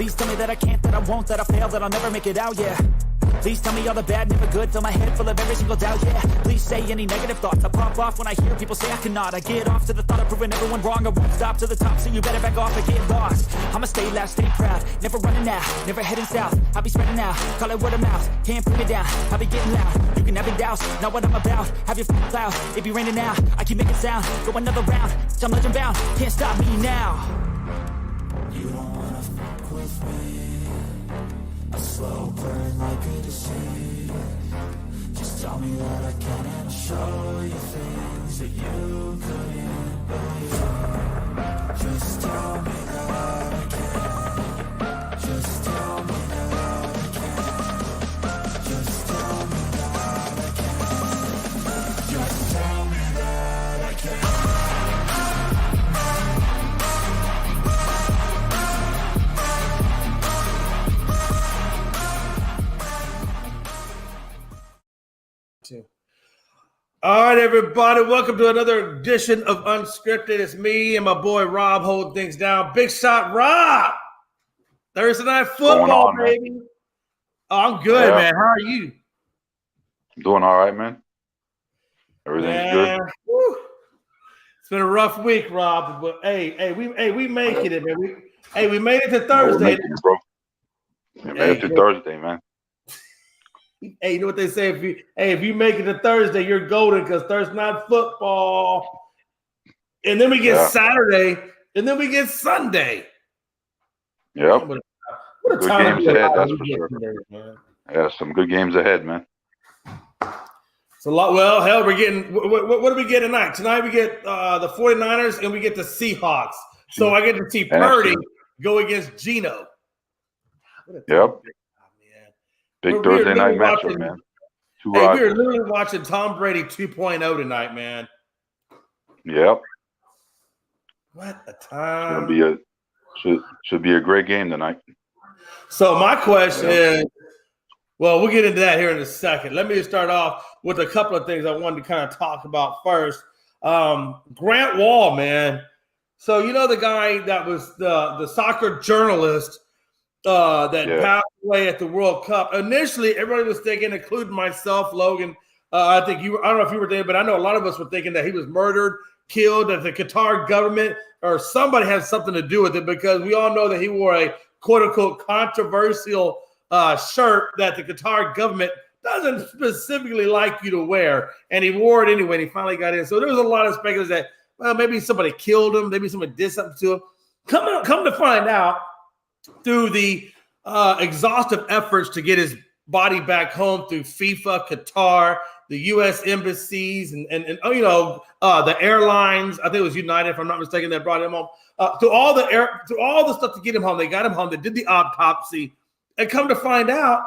Please tell me that I can't, that I won't, that I fail, that I'll never make it out, yeah. Please tell me all the bad, never good, fill my head full of every single doubt, yeah. Please say any negative thoughts, I pop off when I hear people say I cannot. I get off to the thought of proving everyone wrong, I won't stop to the top, so you better back off and get lost. I'ma stay loud, stay proud, never running out, never heading south. I'll be spreading out, call it word of mouth, can't put me down, I'll be getting loud. You can have your doubts, not what I'm about, have your f***ing cloud, it be raining now, I keep making sound, go another round, I'm legend bound, can't stop me now. You don't wanna fuck with me, a slow burn like a disease. Just tell me that I can and I'll show you things that you couldn't believe. Just tell me that I can. Just tell me that I can. Just tell me that I can. Just tell me that I can. All right, everybody, welcome to another edition of Unscripted. It's me and my boy Rob holding things down. Big shot, Rob! Thursday night football, on, baby. Oh, I'm good, man. How are you? I'm doing all right, man. Everything's good. Woo. It's been a rough week, Rob, but hey, we making it, man. We made it to Thursday. We're making it, bro. We made it to Thursday, man. Hey, you know what they say? If you make it to Thursday, you're golden because Thursday night football. And then we get Saturday, and then we get Sunday. Yep. What a good time games ahead, that's for sure. Today, yeah, some good games ahead, man. It's a lot. Well, hell, we're getting what do we get tonight? Tonight we get the 49ers and we get the Seahawks. So I get to see Purdy go against Geno. Yep. Big Thursday night matchup, man. We're literally watching Tom Brady 2.0 tonight, man. Yep. What a time. Should be a great game tonight. So my question is, well, we'll get into that here in a second. Let me just start off with a couple of things I wanted to kind of talk about first. Grant Wall, man. So you know the guy that was the soccer journalist that passed away at the World Cup. Initially, everybody was thinking, including myself, Logan. I don't know if you were there, but I know a lot of us were thinking that he was murdered, killed, that the Qatar government or somebody has something to do with it, because we all know that he wore a quote unquote controversial shirt that the Qatar government doesn't specifically like you to wear, and he wore it anyway. And he finally got in. So there was a lot of speculation that, well, maybe somebody killed him, maybe somebody did something to him. Come to find out, through the exhaustive efforts to get his body back home through FIFA, Qatar, the U.S. embassies, and the airlines. I think it was United, if I'm not mistaken, that brought him home. Through all the stuff to get him home, they got him home. They did the autopsy, and come to find out,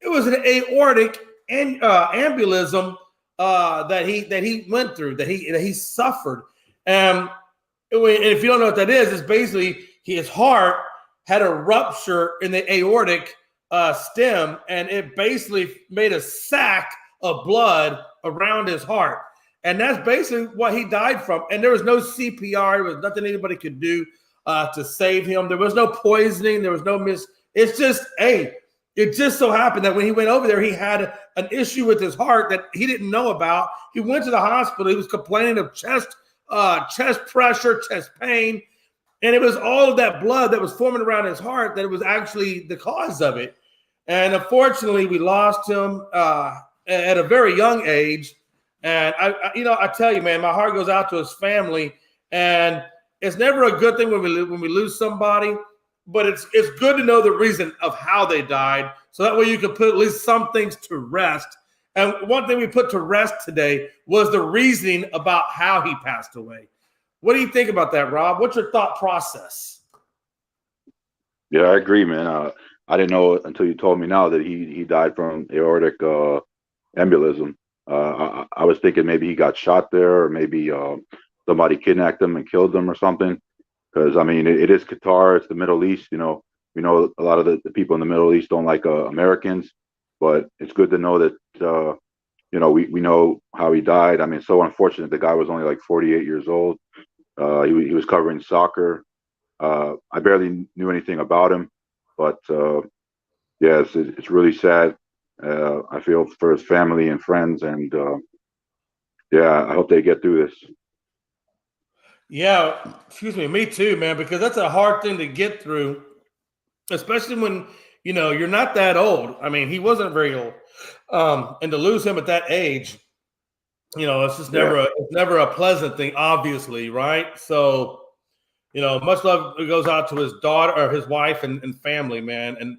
it was an aortic embolism that he went through, that he suffered. And if you don't know what that is, it's basically his heart had a rupture in the aortic stem, and it basically made a sac of blood around his heart. And that's basically what he died from. And there was no CPR. There was nothing anybody could do to save him. There was no poisoning. There was no It's just, it just so happened that when he went over there, he had an issue with his heart that he didn't know about. He went to the hospital. He was complaining of chest pressure, chest pain. And it was all of that blood that was forming around his heart that was actually the cause of it. And unfortunately, we lost him at a very young age. And I tell you, man, my heart goes out to his family. And it's never a good thing when we lose somebody, but it's good to know the reason of how they died, so that way you can put at least some things to rest. And one thing we put to rest today was the reasoning about how he passed away. What do you think about that, Rob? What's your thought process? Yeah, I agree, man. I didn't know until you told me now that he died from aortic embolism. I was thinking maybe he got shot there, or maybe somebody kidnapped him and killed him or something. Because, I mean, it is Qatar. It's the Middle East. You know, we know a lot of the people in the Middle East don't like Americans. But it's good to know that, we know how he died. I mean, it's so unfortunate. The guy was only like 48 years old. He was covering soccer. I barely knew anything about him. But yeah, it's really sad. I feel for his family and friends, and yeah, I hope they get through this. Yeah, excuse me, me too, man, because that's a hard thing to get through, especially when you're not that old. I mean, he wasn't very old, and to lose him at that age, it's just Yeah. never a pleasant thing, obviously, right? So, much love goes out to his daughter or his wife and family, man, and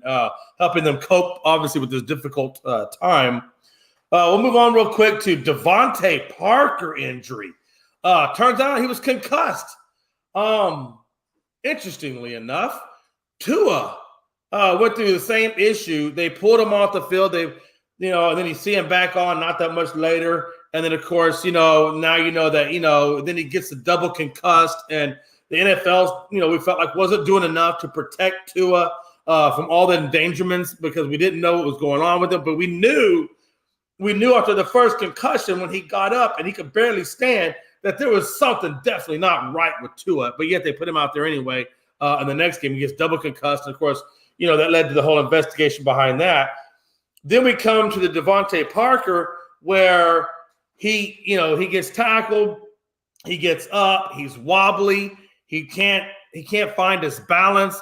helping them cope, obviously, with this difficult time. We'll move on real quick to Devontae Parker injury. Turns out he was concussed. Interestingly enough, Tua went through the same issue. They pulled him off the field. And then you see him back on not that much later. And then, of course, now that, then he gets the double concussed. And the NFL, we felt like wasn't doing enough to protect Tua from all the endangerments because we didn't know what was going on with him. But we knew after the first concussion when he got up and he could barely stand that there was something definitely not right with Tua. But yet they put him out there anyway. In the next game, he gets double concussed. And, of course, that led to the whole investigation behind that. Then we come to the Devontae Parker where he gets tackled. He gets up. He's wobbly. He can't find his balance.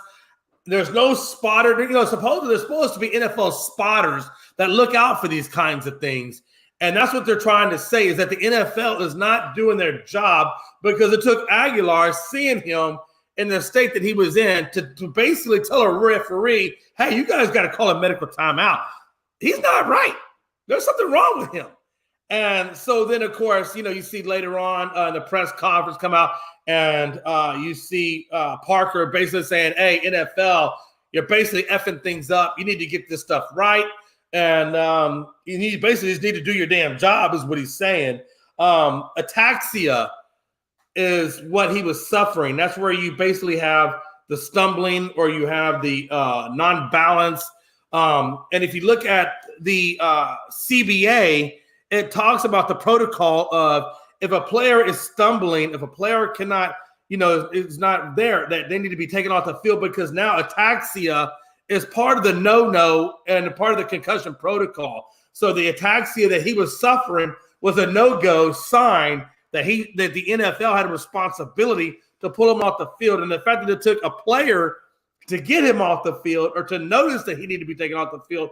There's no spotter. Supposedly there's supposed to be NFL spotters that look out for these kinds of things. And that's what they're trying to say is that the NFL is not doing their job because it took Aguilar seeing him in the state that he was in to basically tell a referee, hey, you guys got to call a medical timeout. He's not right. There's something wrong with him. And so then, of course, you see later on in the press conference come out and you see Parker basically saying, hey, NFL, you're basically effing things up. You need to get this stuff right. And you basically just need to do your damn job is what he's saying. Ataxia is what he was suffering. That's where you basically have the stumbling or you have the non-balance. And if you look at the CBA, it talks about the protocol of if a player is stumbling, if a player cannot, is not there, that they need to be taken off the field because now ataxia is part of the no-no and part of the concussion protocol. So the ataxia that he was suffering was a no-go sign that the NFL had a responsibility to pull him off the field. And the fact that it took a player to get him off the field or to notice that he needed to be taken off the field,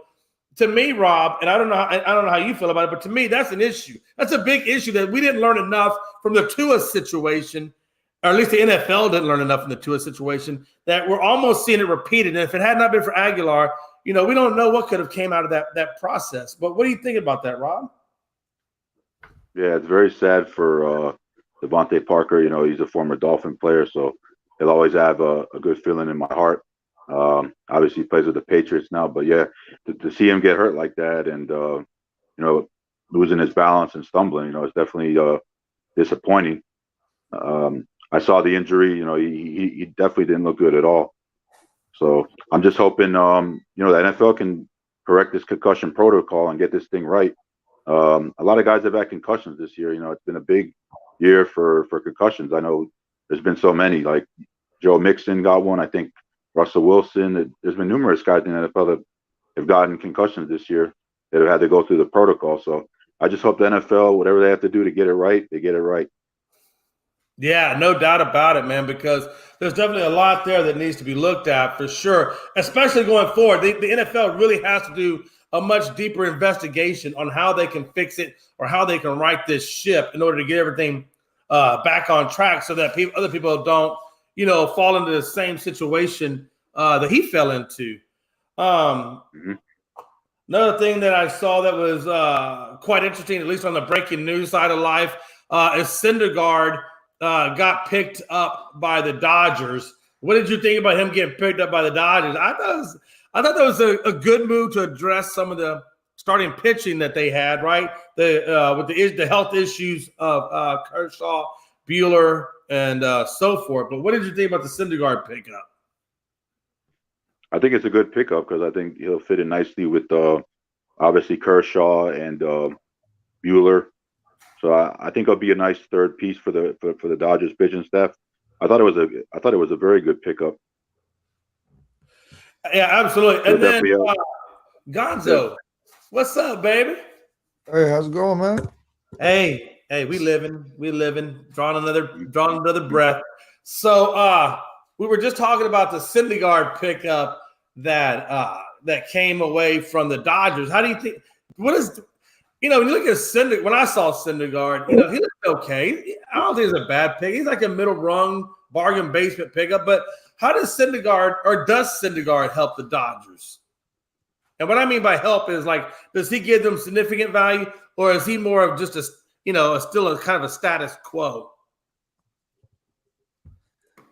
to me, Rob, and I don't know how you feel about it, but to me, that's an issue. That's a big issue that we didn't learn enough from the Tua situation, or at least the NFL didn't learn enough from the Tua situation, that we're almost seeing it repeated. And if it had not been for Aguilar, we don't know what could have came out of that process. But what do you think about that, Rob? Yeah, it's very sad for Devontae Parker. He's a former Dolphin player, so he'll always have a good feeling in my heart. Obviously, he plays with the Patriots now, but yeah, to see him get hurt like that and losing his balance and stumbling, it's definitely disappointing. I saw the injury. He definitely didn't look good at all. So I'm just hoping, the NFL can correct this concussion protocol and get this thing right. A lot of guys have had concussions this year. It's been a big year for concussions. I know there's been so many. Like Joe Mixon got one. I think Russell Wilson. There's been numerous guys in the NFL that have gotten concussions this year that have had to go through the protocol. So I just hope the NFL, whatever they have to do to get it right, they get it right. Yeah, no doubt about it, man, because there's definitely a lot there that needs to be looked at for sure, especially going forward. The NFL really has to do a much deeper investigation on how they can fix it or how they can right this ship in order to get everything back on track so that other people don't, fall into the same situation that he fell into. Another thing that I saw that was quite interesting, at least on the breaking news side of life, is Syndergaard got picked up by the Dodgers. What did you think about him getting picked up by the Dodgers? I thought that was a good move to address some of the starting pitching that they had, right? With the health issues of Kershaw, Buehler, and so forth. But what did you think about the Syndergaard pickup? I think it's a good pickup because I think he'll fit in nicely with obviously Kershaw and Buehler. So I think it'll be a nice third piece for the Dodgers pitching staff. I thought it was a very good pickup. Yeah, absolutely. He'll And then definitely help. Gonzo, what's up, baby? Hey, how's it going, man? Hey, we living, drawing another breath. So we were just talking about the Syndergaard pickup that came away from the Dodgers. How do you think? What is when you look at Syndergaard? When I saw Syndergaard, he looked okay. I don't think it's a bad pick. He's like a middle rung bargain basement pickup. But how does Syndergaard help the Dodgers? And what I mean by help is like, does he give them significant value, or is he more of just still a kind of a status quo?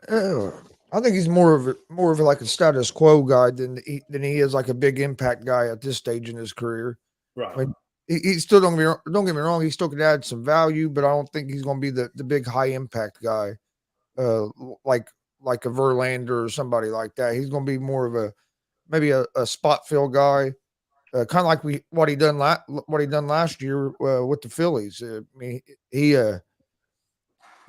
I think he's more of like a status quo guy than he is like a big impact guy at this stage in his career. Right. I mean, he still don't get me wrong. He still could add some value, but I don't think he's going to be the big high impact guy, like a Verlander or somebody like that. He's going to be more of maybe a spot fill guy, kind of like what he done last year with the Phillies. I mean, he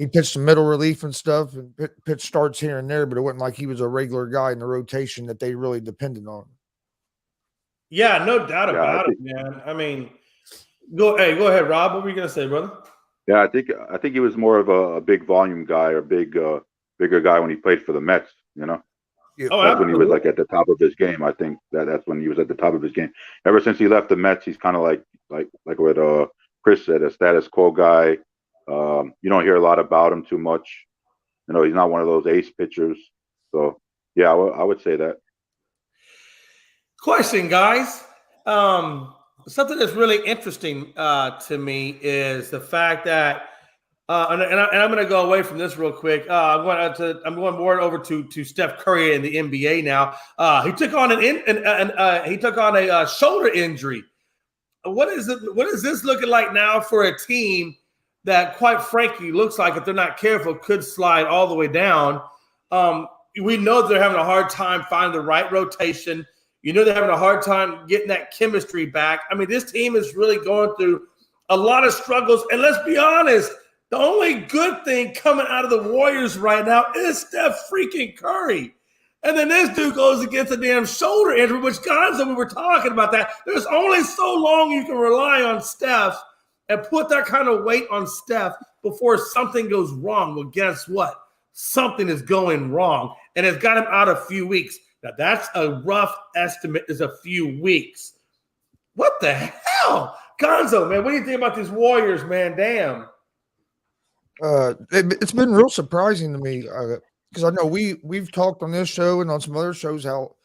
pitched some middle relief and stuff, and pitch starts here and there, but it wasn't like he was a regular guy in the rotation that they really depended on. Yeah, no doubt about it, man. I mean, go ahead, Rob. What were you gonna say, brother? Yeah, I think he was more of a big volume guy or bigger guy when he played for the Mets. Yeah. That's when he was like at the top of his game. I think that's when he was at the top of his game. Ever since he left the Mets, he's kind of like what Chris said, a status quo guy. You don't hear a lot about him too much. He's not one of those ace pitchers. So yeah, I would say that. Question, guys. Something that's really interesting to me is the fact that, and I'm going to go away from this real quick. I'm going more over to Steph Curry in the NBA now. He took on a shoulder injury. What is this looking like now for a team that, quite frankly, looks like, if they're not careful, could slide all the way down? We know they're having a hard time finding the right rotation. They're having a hard time getting that chemistry back. I mean, this team is really going through a lot of struggles. And let's be honest, the only good thing coming out of the Warriors right now is Steph freaking Curry. And then this dude goes against a damn shoulder injury, which, Gonzo, we were talking about that. There's only so long you can rely on Steph and put that kind of weight on Steph before something goes wrong. Well, guess what? Something is going wrong, and it's got him out a few weeks. Now, that's a rough estimate, is a few weeks. What the hell? Gonzo, man, what do you think about these Warriors, man? Damn. It's been real surprising to me because I know we've talked on this show and on some other shows how,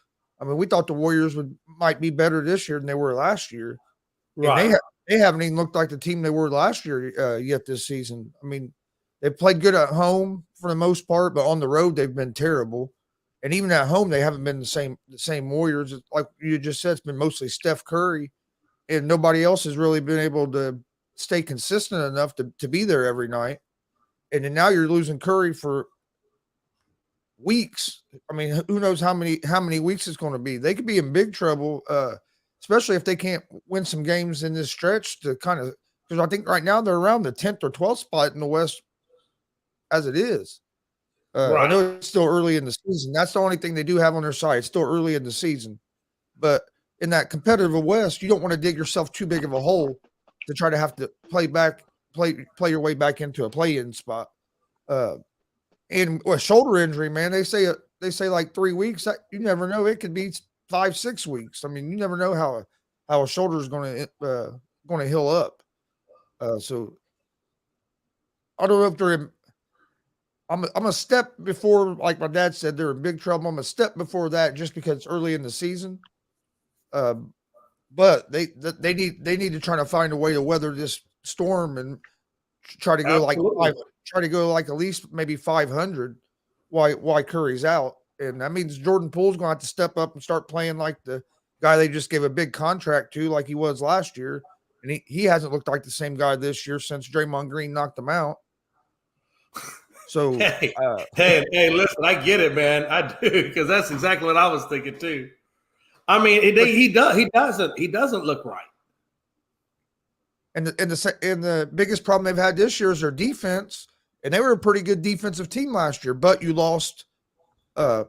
I mean, we thought the Warriors might be better this year than they were last year. Right. And they haven't even looked like the team they were last year yet this season. I mean, they played good at home for the most part, but on the road they've been terrible. And even at home, they haven't been the same Warriors. Like you just said, it's been mostly Steph Curry, and nobody else has really been able to stay consistent enough to be there every night. And then now you're losing Curry for weeks. I mean, who knows how many weeks it's going to be? They could be in big trouble, especially if they can't win some games in this stretch to kind of, because I think right now they're around the 10th or 12th spot in the West as it is. Right. I know it's still early in the season. That's the only thing they do have on their side. It's still early in the season. But in that competitive West, you don't want to dig yourself too big of a hole to try to have to play your way back into a play-in spot. And a shoulder injury, man, they say like 3 weeks. You never know. It could be 5-6 weeks. I mean, you never know how a shoulder is going to heal up. So I don't know if they're in. I'm a step before, like my dad said, they're in big trouble. I'm a step before that just because it's early in the season. But they need to try to find a way to weather this storm and try to go like at least maybe 500 while Curry's out. And that means Jordan Poole's going to have to step up and start playing like the guy they just gave a big contract to, like he was last year. And he hasn't looked like the same guy this year since Draymond Green knocked him out. So hey, listen, I get it, man. I do, because that's exactly what I was thinking too. I mean, he doesn't look right. And the biggest problem they've had this year is their defense, and they were a pretty good defensive team last year. But you lost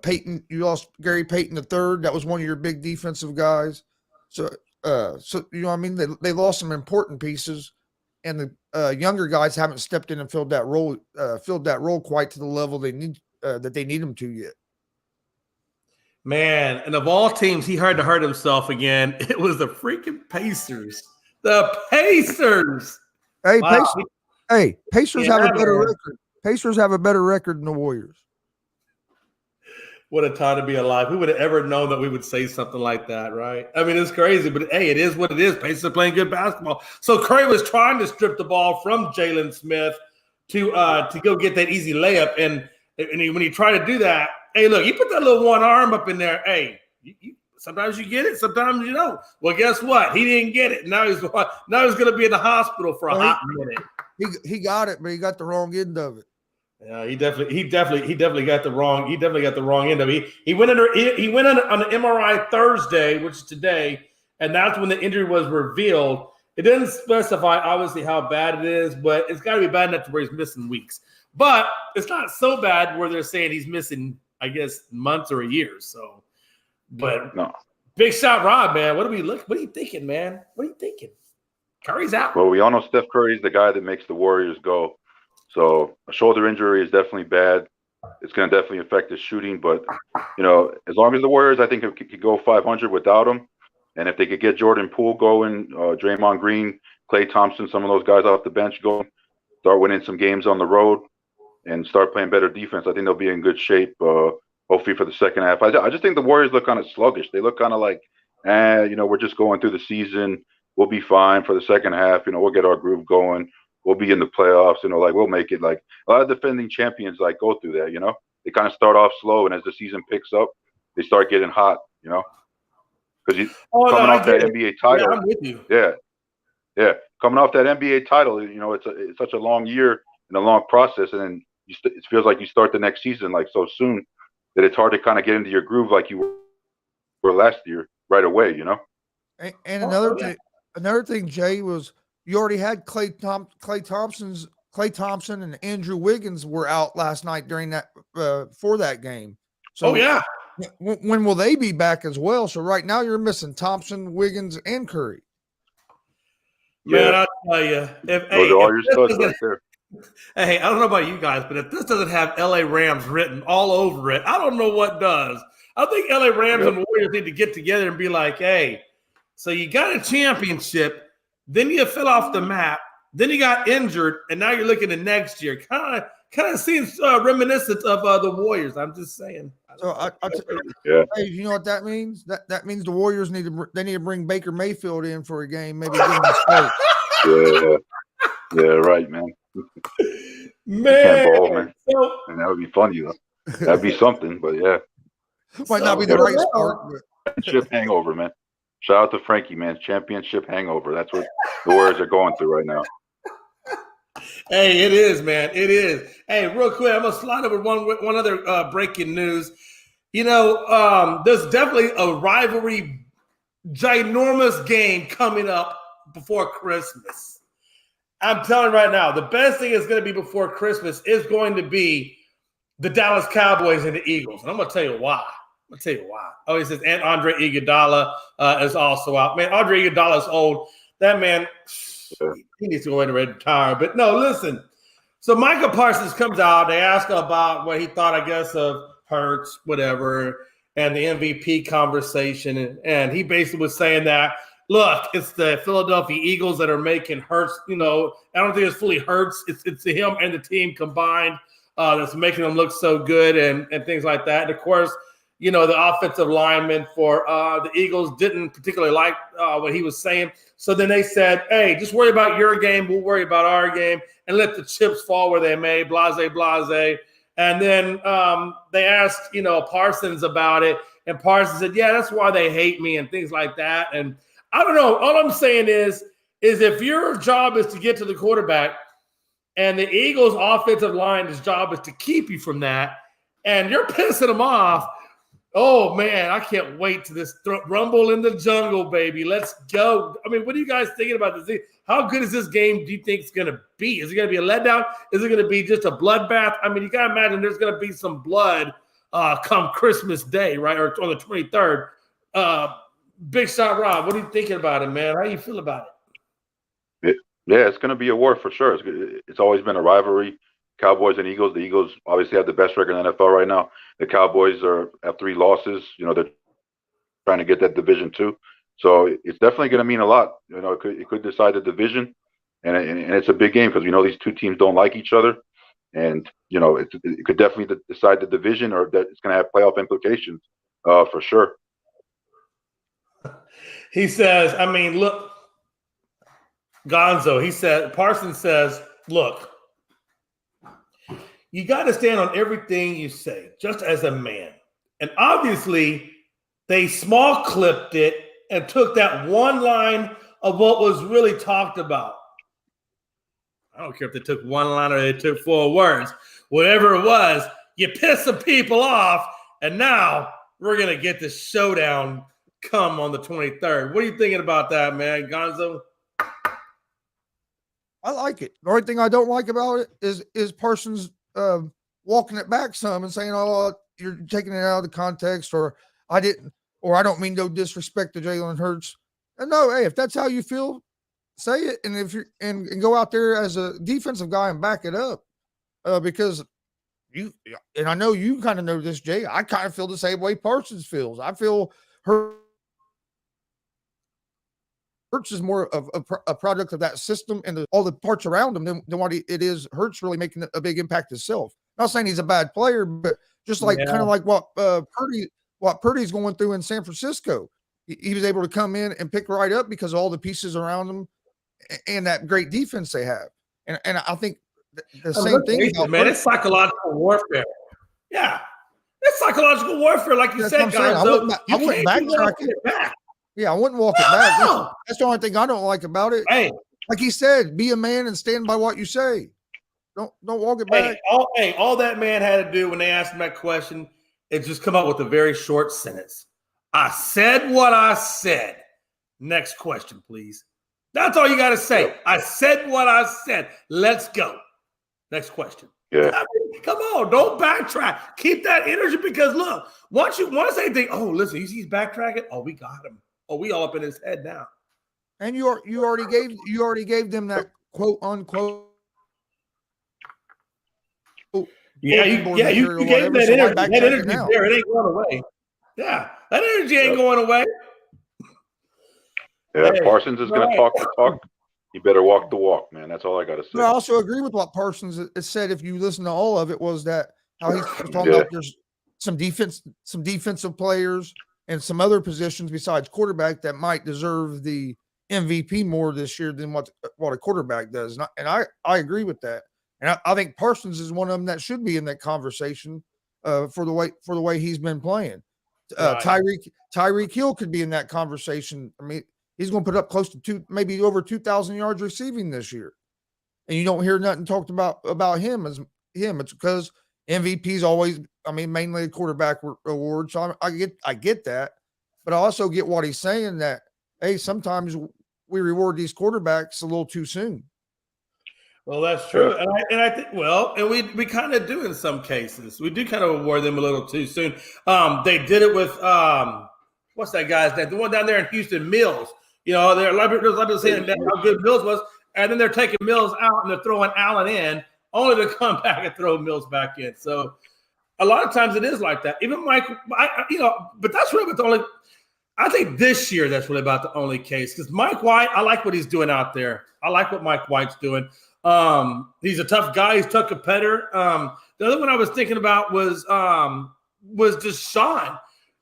Peyton, you lost Gary Payton III. That was one of your big defensive guys. So you know what I mean? They lost some important pieces, and the younger guys haven't stepped in and filled that role quite to the level they need that they need them to yet. Man, and of all teams, he had to hurt himself again. It was the freaking Pacers. The Pacers. Hey, Wow. Pacers have a better record. Pacers have a better record than the Warriors. What a time to be alive. Who would have ever known that we would say something like that, right? I mean, it's crazy, but hey, it is what it is. Pacers are playing good basketball. So Curry was trying to strip the ball from Jalen Smith to go get that easy layup. And when he tried to do that, hey, look, you put that little one arm up in there. Hey, sometimes you get it, sometimes you don't. Well, guess what? He didn't get it. Now he's going to be in the hospital for a hot minute. He got it, but he got the wrong end of it. Yeah, he definitely got the wrong end of it. He went on the MRI Thursday, which is today, and that's when the injury was revealed. It didn't specify obviously how bad it is, but it's got to be bad enough to where he's missing weeks. But it's not so bad where they're saying he's missing, I guess, months or a year. So, but No. Big shot, Rob, man. What are you thinking, man? What are you thinking? Curry's out. Well, we all know Steph Curry is the guy that makes the Warriors go. So a shoulder injury is definitely bad. It's going to definitely affect his shooting. But, as long as the Warriors, I think, could go 500 without him, and if they could get Jordan Poole going, Draymond Green, Klay Thompson, some of those guys off the bench going, start winning some games on the road, and start playing better defense, I think they'll be in good shape, hopefully for the second half. I just think the Warriors look kind of sluggish. They look kind of like, we're just going through the season. We'll be fine for the second half. We'll get our groove going. We'll be in the playoffs. We'll make it. Like a lot of defending champions, go through that. They kind of start off slow, and as the season picks up, they start getting hot. Because coming off that NBA title, yeah, I'm with you. Yeah, coming off that NBA title, it's such a long year and a long process, and then it feels like you start the next season so soon that it's hard to kind of get into your groove like you were last year right away. And another thing, Jay, was you already had Klay Thompson and Andrew Wiggins were out last night during that for that game. So when will they be back as well? So right now you're missing Thompson, Wiggins, and Curry. Man, I'll tell you, those are all your studs right there. Hey, I don't know about you guys, but if this doesn't have LA Rams written all over it, I don't know what does. I think LA Rams and Warriors need to get together and be like, hey, so you got a championship, then you fell off the map, then you got injured, and now you're looking at next year. Kind of seems reminiscent of the Warriors. I'm just saying. So hey, you know what that means? That means the Warriors need to bring Baker Mayfield in for a game, maybe give him a start. Yeah, right, man. Man, ball, man. And that would be funny though. That'd be something, but yeah. Might not be the right start. But. Championship hangover, man. Shout out to Frankie, man. Championship hangover. That's what the Warriors are going through right now. Hey, it is, man. It is. Hey, real quick, I'm gonna slide over one other breaking news. There's definitely a rivalry, ginormous game coming up before Christmas. I'm telling you right now, the best thing is going to be before Christmas is going to be the Dallas Cowboys and the Eagles. And I'm going to tell you why. Oh, he says, and Andre Iguodala is also out. Man, Andre Iguodala is old. That man, he needs to go in and retire. But no, listen. So Michael Parsons comes out. They ask about what he thought, I guess, of Hurts, whatever, and the MVP conversation. And he basically was saying that, look, it's the Philadelphia Eagles that are making Hurts. I don't think it's fully Hurts. It's him and the team combined that's making them look so good and things like that. And, of course, the offensive lineman for the Eagles didn't particularly like what he was saying. So then they said, hey, just worry about your game. We'll worry about our game and let the chips fall where they may, blase. And then they asked, Parsons about it. And Parsons said, yeah, that's why they hate me and things like that. And I don't know. All I'm saying is if your job is to get to the quarterback and the Eagles' offensive line's job is to keep you from that, and you're pissing them off, oh, man, I can't wait to this rumble in the jungle, baby. Let's go. I mean, what are you guys thinking about this? How good is this game do you think it's going to be? Is it going to be a letdown? Is it going to be just a bloodbath? I mean, you got to imagine there's going to be some blood come Christmas Day, right, or on the 23rd. Big Shot Rob, what are you thinking about it, man? How do you feel about Yeah, it's going to be a war for sure. It's always been a rivalry. Cowboys and Eagles. The Eagles obviously have the best record in the NFL right now. The Cowboys have 3 losses. They're trying to get that division too. So it's definitely going to mean a lot. It could decide the division, and it's a big game because these two teams don't like each other, and it could definitely decide the division, or that it's going to have playoff implications for sure. He says, I mean, look, Gonzo, he said, Parsons says, look, you got to stand on everything you say, just as a man. And obviously, they small clipped it and took that one line of what was really talked about. I don't care if they took one line or they took 4 words. Whatever it was, you pissed some people off, and now we're going to get the showdown come on the 23rd. What are you thinking about that, man, Gonzo? I like it. The only thing I don't like about it is Parsons walking it back some and saying, "Oh, you're taking it out of the context," or "I didn't," or "I don't mean no disrespect to Jalen Hurts." And no, hey, if that's how you feel, say it, and if you and go out there as a defensive guy and back it up, because you and I know you kind of know this, Jay. I kind of feel the same way Parsons feels. I feel Hurts is more of a product of that system and all the parts around him than what it is. Hurts really making a big impact himself. Not saying he's a bad player, but just like kind of like what Purdy's going through in San Francisco. He was able to come in and pick right up because of all the pieces around him and that great defense they have. And I think the same thing. Man, it's psychological warfare. Yeah, it's psychological warfare, like you said, guys. I wouldn't backtrack it. Yeah, I wouldn't walk it back. That's the only thing I don't like about it. Hey, like he said, be a man and stand by what you say. Don't walk it back. All that man had to do when they asked him that question is just come up with a very short sentence. I said what I said. Next question, please. That's all you got to say. I said what I said. Let's go. Next question. Yeah. I mean, come on, don't backtrack. Keep that energy because look, once they think, oh, listen, he's backtracking. Oh, we got him. Oh, we all up in his head now. And you already gave them that quote unquote. You gave them that energy. That energy there. It ain't going away. Yeah, that energy ain't going away. Yeah, hey, Parsons is going to talk the talk. You better walk the walk, man. That's all I got to say. But I also agree with what Parsons said. If you listen to all of it, was that how he's talking about there's some defensive players and some other positions besides quarterback that might deserve the MVP more this year than what a quarterback does. And I agree with that. And I think Parsons is one of them that should be in that conversation for the way he's been playing. Tyreek Hill could be in that conversation. I mean, he's going to put up close to maybe over 2,000 yards receiving this year. And you don't hear nothing talked about him as him. It's because MVP's always, mainly a quarterback award. So I get that, but I also get what he's saying that, hey, sometimes we reward these quarterbacks a little too soon. Well, that's true. And I think, and we kind of do in some cases. We do kind of award them a little too soon. They did it with, what's that guy's name? The one down there in Houston, Mills. There's a lot of people saying how good Mills was. And then they're taking Mills out and they're throwing Allen in, only to come back and throw Mills back in. So a lot of times it is like that. Even Mike, but that's really the only. I think this year that's really about the only case because Mike White, I like what he's doing out there. I like what Mike White's doing. He's a tough guy. He's a tough competitor. The other one I was thinking about was Deshaun.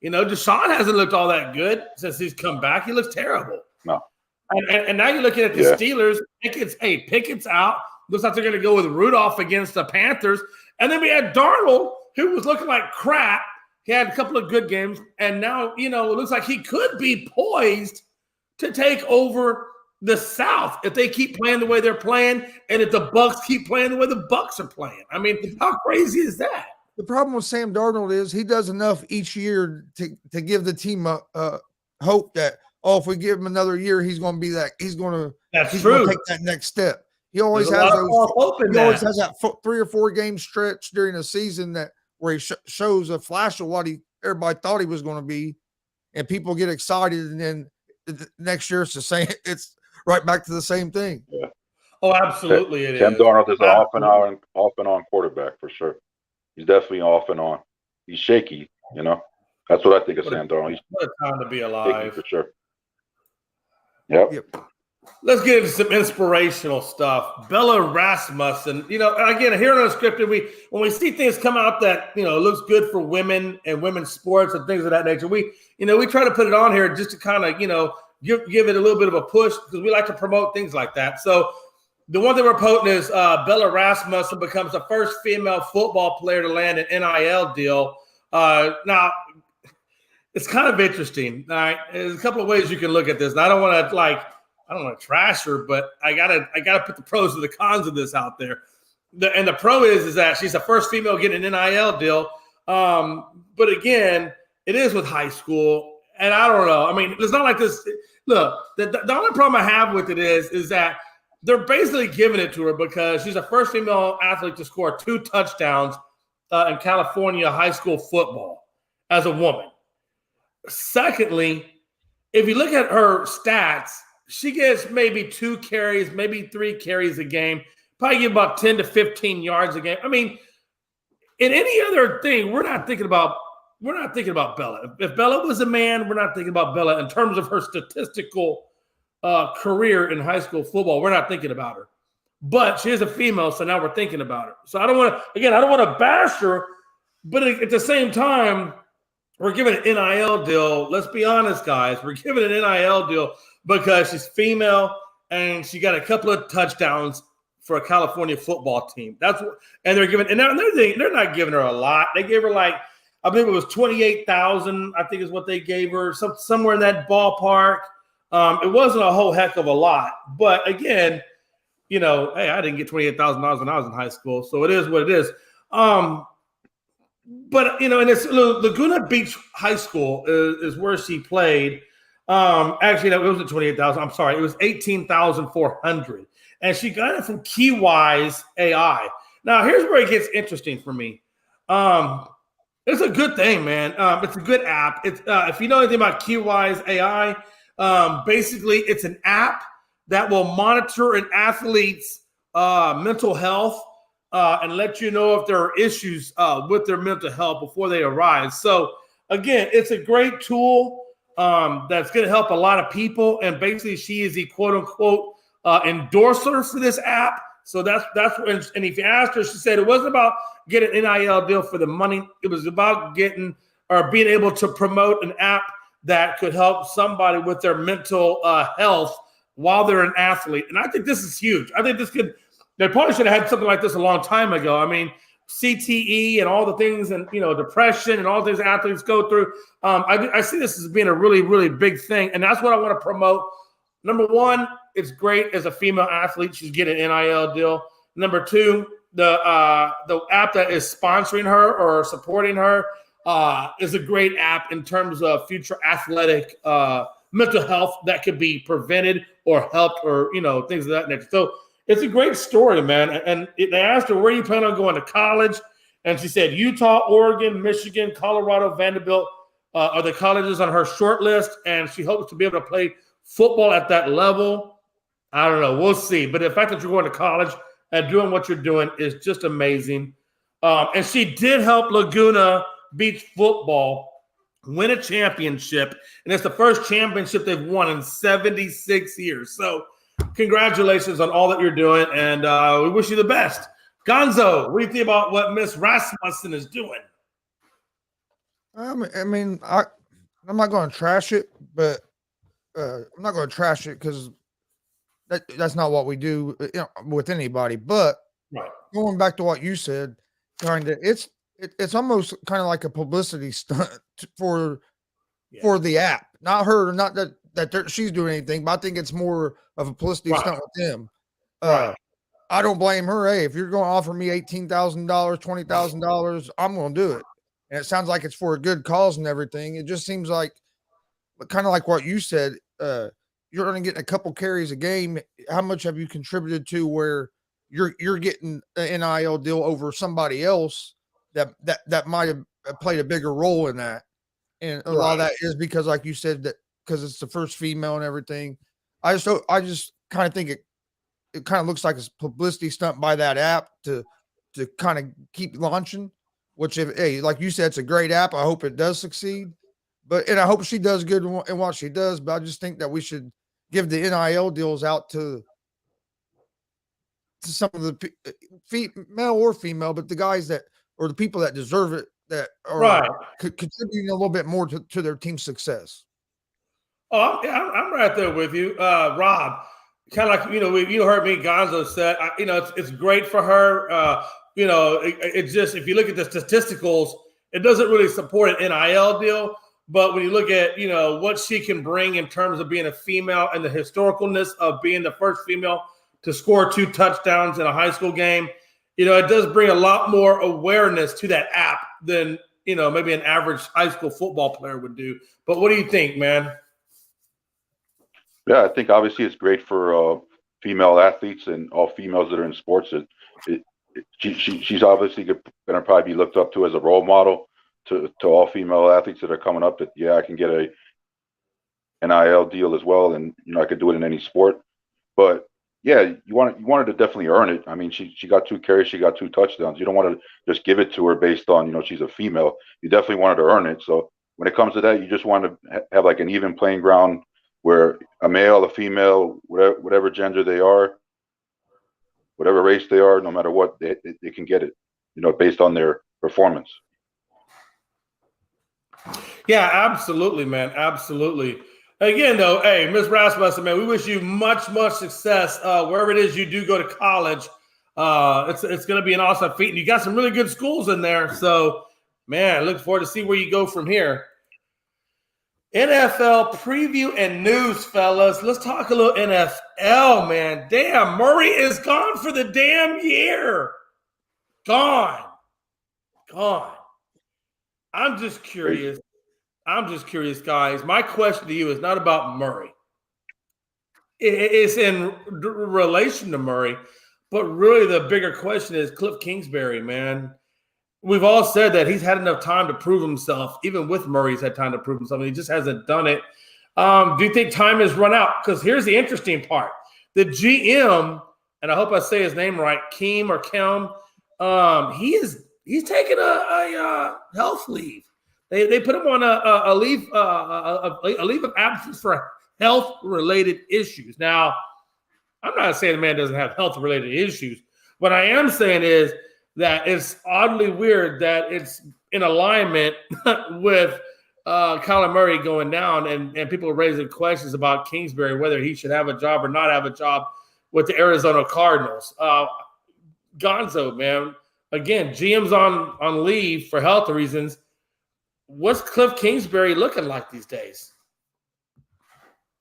Deshaun hasn't looked all that good since he's come back. He looks terrible. No. And now you're looking at the Steelers. Pickett's out. Looks like they're going to go with Rudolph against the Panthers. And then we had Darnold, who was looking like crap. He had a couple of good games. And now, it looks like he could be poised to take over the South if they keep playing the way they're playing and if the Bucs keep playing the way the Bucs are playing. How crazy is that? The problem with Sam Darnold is he does enough each year to give the team a hope that, if we give him another year, he's going to be that. He's going to take that next step. He always has that 3 or 4 game stretch during a season that where he shows a flash of what everybody thought he was going to be, and people get excited, and then next year it's the same. It's right back to the same thing. Yeah. Oh, absolutely, it Sam is. Darnold is an Absolutely. off and on quarterback for sure. He's definitely off and on. He's shaky, you know. That's what I think of Sam Darnold. He's What a time to be shaky alive. for sure. Yep. Let's get into some inspirational stuff. Bella Rasmussen, you know, again, here on Unscripted, when we see things come out that, you know, looks good for women and women's sports and things of that nature, we try to put it on here just to kind of, you know, give it a little bit of a push because we like to promote things like that. So the one that we're promoting is Bella Rasmussen becomes the first female football player to land an NIL deal. Now, it's kind of interesting. All right, there's a couple of ways you can look at this. And I don't want to trash her, but I gotta put the pros and the cons of this out there. The pro is that she's the first female getting an NIL deal. But again, it is with high school, and I don't know. I mean, it's not like this. Look, the only problem I have with it is that they're basically giving it to her because she's the first female athlete to score 2 touchdowns in California high school football as a woman. Secondly, if you look at her stats, she gets maybe 2 carries, maybe 3 carries a game, probably get about 10 to 15 yards a game. I mean, in any other thing, we're not thinking about Bella. If Bella was a man, we're not thinking about Bella in terms of her statistical career in high school football. We're not thinking about her. But she is a female, so now we're thinking about her. So I don't want to bash her, but at the same time, we're giving an NIL deal. Let's be honest, guys. We're giving an NIL deal because she's female and she got a couple of touchdowns for a California football team. And they're not giving her a lot. They gave her I believe it was 28,000. I think is what they gave her, somewhere in that ballpark. It wasn't a whole heck of a lot, but again, you know, hey, I didn't get $28,000 when I was in high school, so it is what it is. But you know, and it's Laguna Beach High School is where she played. Actually, no, it wasn't 28,000. I'm sorry, it was 18,400, and she got it from Keywise AI. Now, here's where it gets interesting for me. It's a good thing, man. It's a good app. It's if you know anything about Keywise AI, basically it's an app that will monitor an athlete's mental health and let you know if there are issues with their mental health before they arise. So again, it's a great tool that's going to help a lot of people. And basically, she is the quote unquote endorser for this app. So that's when, and if you asked her, she said it wasn't about getting an NIL deal for the money. It was about getting or being able to promote an app that could help somebody with their mental health while they're an athlete. And I think this is huge. I think they probably should have had something like this a long time ago. I mean, CTE and all the things and, you know, depression and all the things athletes go through. I see this as being a really, really big thing. And that's what I want to promote. Number one, it's great as a female athlete. She's getting an NIL deal. Number two, the app that is sponsoring her or supporting her is a great app in terms of future athletic mental health that could be prevented or helped or, you know, things of that nature. So it's a great story, man. And they asked her, where you plan on going to college? And she said, Utah, Oregon, Michigan, Colorado, Vanderbilt are the colleges on her short list. And she hopes to be able to play football at that level. I don't know. We'll see. But the fact that you're going to college and doing what you're doing is just amazing. And she did help Laguna Beach football win a championship. And it's the first championship they've won in 76 years. So congratulations on all that you're doing. And we wish you the best. Gonzo, what do you think about what Miss Rasmussen is doing? I'm not going to trash it, but I'm not going to trash it because that's not what we do, you know, with anybody. But right. Going back to what you said, it's almost kind of like a publicity stunt for the app. Not her, not that she's doing anything, but I think it's more of a publicity stunt with them. I don't blame her. Hey, if you're going to offer me $18,000, $20,000, I'm going to do it. And it sounds like it's for a good cause and everything. It just seems like kind of like what you said. You're only getting a couple carries a game. How much have you contributed to where you're getting an NIL deal over somebody else? that might have played a bigger role in that. And a lot of that is because, like you said, that because it's the first female and everything. I just kind of think it kind of looks like a publicity stunt by that app to kind of keep launching. Which, if hey, like you said, it's a great app. I hope it does succeed. And I hope she does good in what she does. But I just think that we should give the NIL deals out to some of the male or female, but the guys that or the people that deserve it, that are contributing a little bit more to their team's success. Oh, I'm right there with you, Rob. Kind of like you heard me, Gonzo said. It's great for her. It's just if you look at the statisticals, it doesn't really support an NIL deal. But when you look at what she can bring in terms of being a female and the historicalness of being the first female to score 2 touchdowns in a high school game, it does bring a lot more awareness to that app than maybe an average high school football player would do. But what do you think, man? Yeah, I think obviously it's great for female athletes and all females that are in sports. She's obviously going to probably be looked up to as a role model to all female athletes that are coming up. That I can get a NIL deal as well, and I could do it in any sport. But yeah, you want her to definitely earn it. I mean, she got 2 carries, she got 2 touchdowns. You don't want to just give it to her based on she's a female. You definitely want her to earn it. So when it comes to that, you just want to have like an even playing ground where a male, a female, whatever gender they are, whatever race they are, no matter what, they can get it, based on their performance. Yeah, absolutely, man. Absolutely. Again, though, hey, Ms. Rasmussen, man, we wish you much, much success wherever it is you do go to college. It's going to be an awesome feat. And you got some really good schools in there. So, man, look forward to see where you go from here. NFL preview and news, fellas. Let's talk a little NFL, man. Damn, Murray is gone for the damn year. Gone. I'm just curious, guys. My question to you is not about Murray. It's in relation to Murray, but really the bigger question is Cliff Kingsbury, man. We've all said that he's had enough time to prove himself. Even with Murray, he's had time to prove himself. And he just hasn't done it. Do you think time has run out? Because here's the interesting part. The GM, and I hope I say his name right, Keem or Kelm, he's taking a health leave. They put him on a leave of absence for health-related issues. Now, I'm not saying the man doesn't have health-related issues. What I am saying is that it's oddly weird that it's in alignment with Kyler Murray going down and people raising questions about Kingsbury, whether he should have a job or not have a job with the Arizona Cardinals. Gonzo, man, again, GM's on leave for health reasons. What's Cliff Kingsbury looking like these days?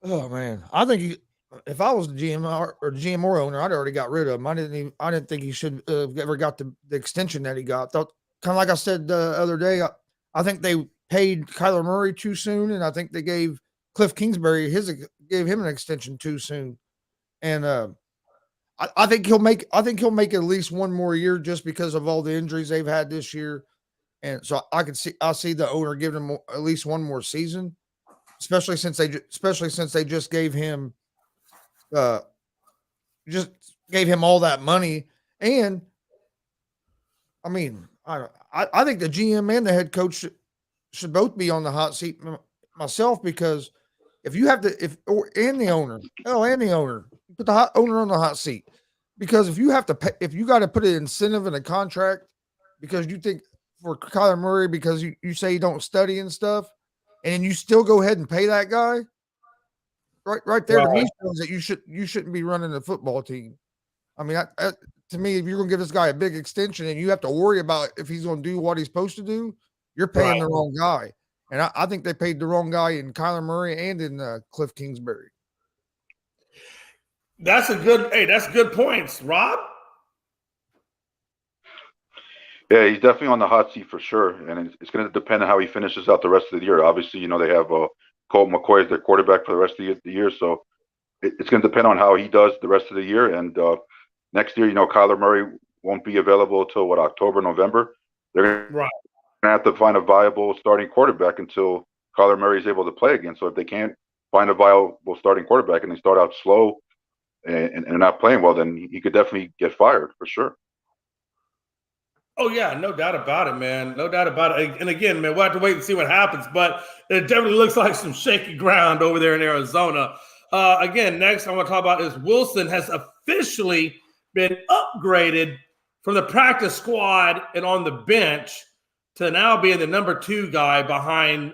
Oh, man. I think if I was the GM or owner, I'd already got rid of him. I didn't think he should have ever got the extension that he got. Thought, kind of like I said the other day, I think they paid Kyler Murray too soon, and I think they gave Cliff Kingsbury gave him an extension too soon. And I think he'll make at least one more year just because of all the injuries they've had this year. And so I see the owner giving him at least one more season, especially since they just gave him all that money. And I mean, I think the GM and the head coach should both be on the hot seat myself, because if you have to, and the owner, put the owner on the hot seat, because if you have to pay, if you got to put an incentive in a contract because you think for Kyler Murray, because you say you don't study and stuff, and you still go ahead and pay that guy, right there, to me shows that you shouldn't be running a football team. I mean, to me, if you're going to give this guy a big extension and you have to worry about if he's going to do what he's supposed to do, you're paying the wrong guy. And I think they paid the wrong guy in Kyler Murray and in Cliff Kingsbury. That's good points, Rob. Yeah, he's definitely on the hot seat for sure, and it's going to depend on how he finishes out the rest of the year. Obviously, they have Colt McCoy as their quarterback for the rest of the year, so it's going to depend on how he does the rest of the year. And next year, Kyler Murray won't be available until October, November. they're Right. going to have to find a viable starting quarterback until Kyler Murray is able to play again. So if they can't find a viable starting quarterback and they start out slow and not playing well, then he could definitely get fired for sure. Oh yeah, no doubt about it, man. No doubt about it. And again, man, we'll have to wait and see what happens. But it definitely looks like some shaky ground over there in Arizona. Again, next I want to talk about is Wilson has officially been upgraded from the practice squad and on the bench to now being the number 2 guy behind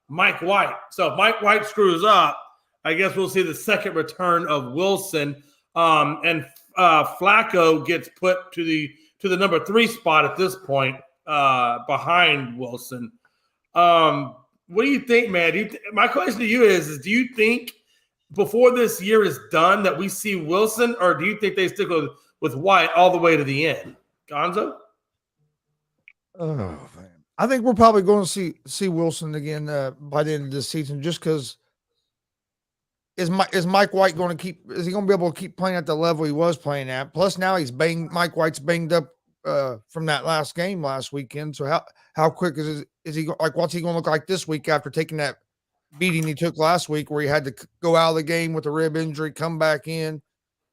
Mike White. So if Mike White screws up, I guess we'll see the second return of Wilson. And Flacco gets put to the number 3 spot at this point, behind Wilson. What do you think, man? My question to you is do you think before this year is done that we see Wilson, or do you think they stick with White all the way to the end? Gonzo? Oh man, I think we're probably going to see Wilson again by the end of this season, just because. Is Mike White going to keep? Is he going to be able to keep playing at the level he was playing at? Plus, now Mike White's banged up from that last game last weekend. So how quick is he? Like, what's he going to look like this week after taking that beating he took last week, where he had to go out of the game with a rib injury, come back in?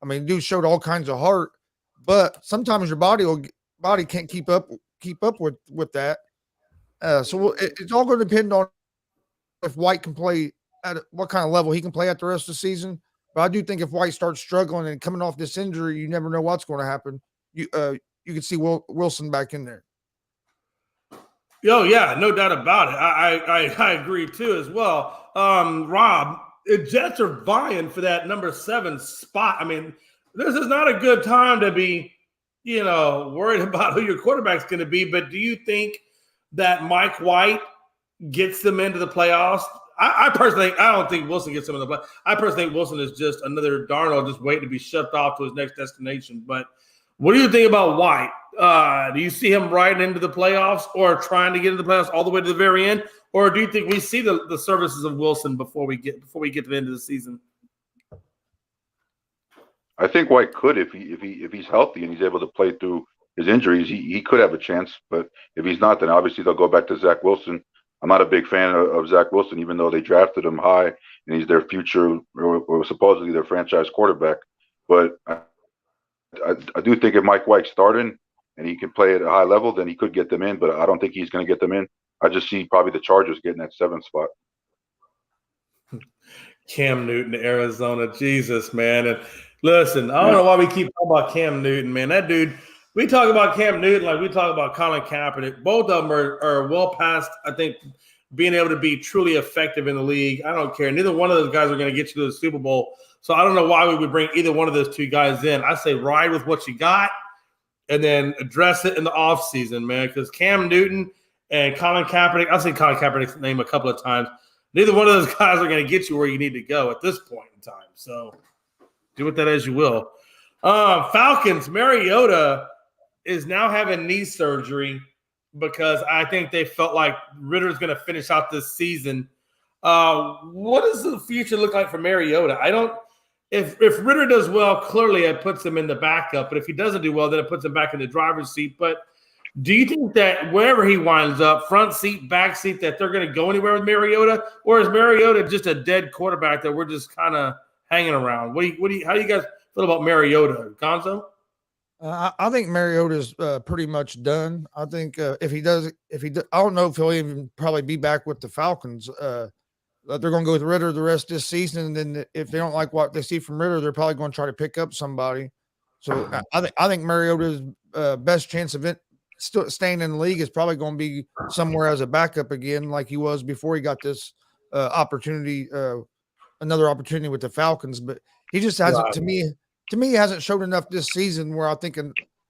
I mean, dude showed all kinds of heart, but sometimes your body can't keep up with that. So it's all going to depend on if White can play at what kind of level he can play at the rest of the season. But I do think if White starts struggling and coming off this injury, you never know what's going to happen. You can see Wilson back in there. Oh yeah, no doubt about it. I agree too as well. Rob, the Jets are vying for that number 7 spot. I mean, this is not a good time to be, worried about who your quarterback's going to be. But do you think that Mike White gets them into the playoffs? I personally, I don't think Wilson gets them in the play. I personally think Wilson is just another Darnold, just waiting to be shipped off to his next destination. But what do you think about White? Do you see him riding into the playoffs or trying to get into the playoffs all the way to the very end? Or do you think we see the services of Wilson before we get to the end of the season? I think White could if he's healthy and he's able to play through his injuries. He could have a chance, but if he's not, then obviously they'll go back to Zach Wilson. I'm not a big fan of Zach Wilson, even though they drafted him high and he's their future or supposedly their franchise quarterback. But I do think if Mike White's starting and he can play at a high level, then he could get them in. But I don't think he's going to get them in. I just see probably the Chargers getting that 7th spot. Cam Newton, Arizona. Jesus, man. And listen, I don't know why we keep talking about Cam Newton, man. That dude, we talk about Cam Newton like we talk about Colin Kaepernick. Both of them are well past, I think, being able to be truly effective in the league. I don't care. Neither one of those guys are going to get you to the Super Bowl. So I don't know why we would bring either one of those 2 guys in. I say ride with what you got and then address it in the offseason, man, because Cam Newton and Colin Kaepernick, I'll say Colin Kaepernick's name a couple of times. Neither one of those guys are going to get you where you need to go at this point in time. So do with that as you will. Falcons, Mariota is now having knee surgery because I think they felt like Ritter's going to finish out this season. What does the future look like for Mariota? If Ritter does well, clearly it puts him in the backup. But if he doesn't do well, then it puts him back in the driver's seat. But do you think that wherever he winds up, front seat, back seat, that they're going to go anywhere with Mariota? Or is Mariota just a dead quarterback that we're just kind of hanging around? How do you guys feel about Mariota? Gonzo? I think Mariota's pretty much done. I think if he does, I don't know if he'll even probably be back with the Falcons. They're going to go with Ritter the rest of this season, and then if they don't like what they see from Ritter, they're probably going to try to pick up somebody. So I think Mariota's best chance of it still staying in the league is probably going to be somewhere as a backup again, like he was before he got this opportunity, another opportunity with the Falcons. But he just hasn't, to me, he hasn't showed enough this season where I think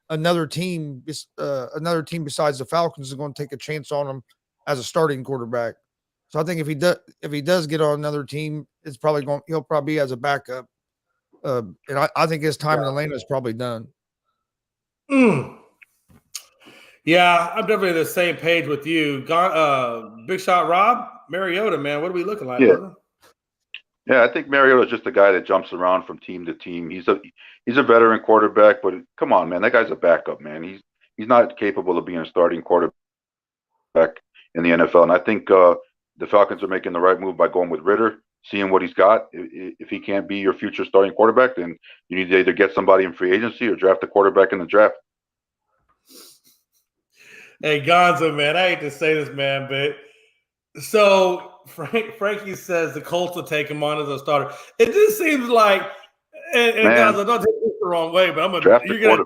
another team besides the Falcons is going to take a chance on him as a starting quarterback. So I think if he does get on another team, he'll probably be as a backup. And I think his time in Atlanta is probably done. Yeah, I'm definitely the same page with you. Big Shot Rob, Mariota, man, what are we looking like? Yeah. Brother? Yeah, I think Mariota is just a guy that jumps around from team to team. He's a veteran quarterback, but come on, man, that guy's a backup, man. he's not capable of being a starting quarterback in the NFL. And I think the Falcons are making the right move by going with Ritter, seeing what he's got. If he can't be your future starting quarterback, then you need to either get somebody in free agency or draft a quarterback in the draft. Hey, Gonzo, man, I hate to say this, man, but so Frankie says the Colts will take him on as a starter. It just seems like, and Gonzo, don't take this the wrong way, but you're gonna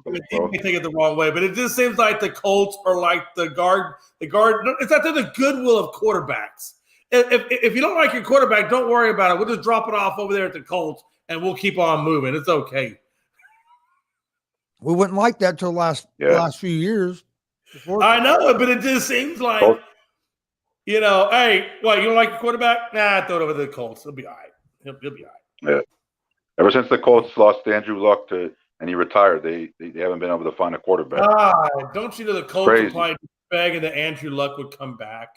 take it the wrong way. But it just seems like the Colts are like the guard. It's like they're the Goodwill of quarterbacks. If you don't like your quarterback, don't worry about it. We'll just drop it off over there at the Colts, and we'll keep on moving. It's okay. We wouldn't like that till last few years. I know, but it just seems like, hey, what, you don't like your quarterback? Nah, throw it over to the Colts. He'll be all right. He'll be all right. Yeah. Ever since the Colts lost Andrew Luck and he retired, they haven't been able to find a quarterback. Don't you know the Colts are probably begging that Andrew Luck would come back?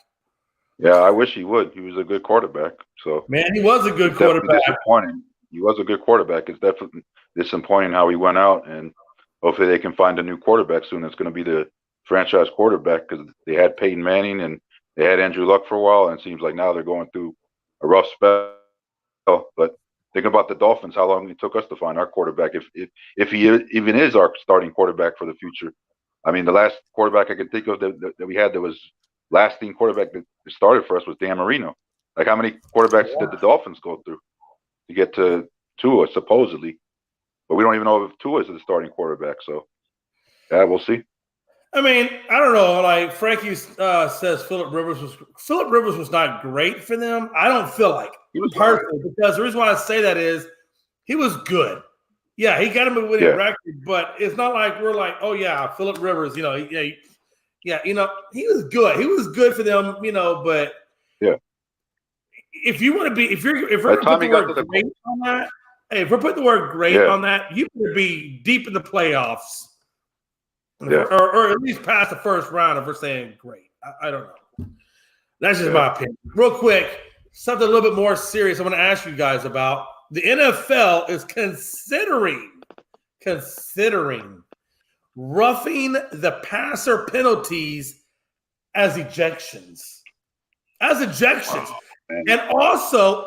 Yeah, I wish he would. He was a good quarterback. So man, he was a good quarterback. Disappointing. He was a good quarterback. It's definitely disappointing how he went out, and hopefully they can find a new quarterback soon. It's going to be the franchise quarterback, because they had Peyton Manning and they had Andrew Luck for a while, and it seems like now they're going through a rough spell. But think about the Dolphins, how long it took us to find our quarterback, if he even is our starting quarterback for the future. I mean, the last quarterback I can think of that we had that was lasting quarterback that started for us was Dan Marino. Like, how many quarterbacks did the Dolphins go through to get to Tua, supposedly? But we don't even know if Tua is the starting quarterback. So, yeah, we'll see. I mean, I don't know. Like Frankie says, Phillip Rivers was not great for them. I don't feel like personally, because the reason why I say that is he was good. Yeah, he got him a winning record, but it's not like we're like, oh yeah, Phillip Rivers. He was good. He was good for them. But if you want to be, if we're putting the word great on that, if we're putting the word great on that, you could be deep in the playoffs. Or at least past the first round if we're saying great. I don't know. That's just my opinion. Real quick, something a little bit more serious I want to ask you guys about. The NFL is considering roughing the passer penalties as ejections. Wow.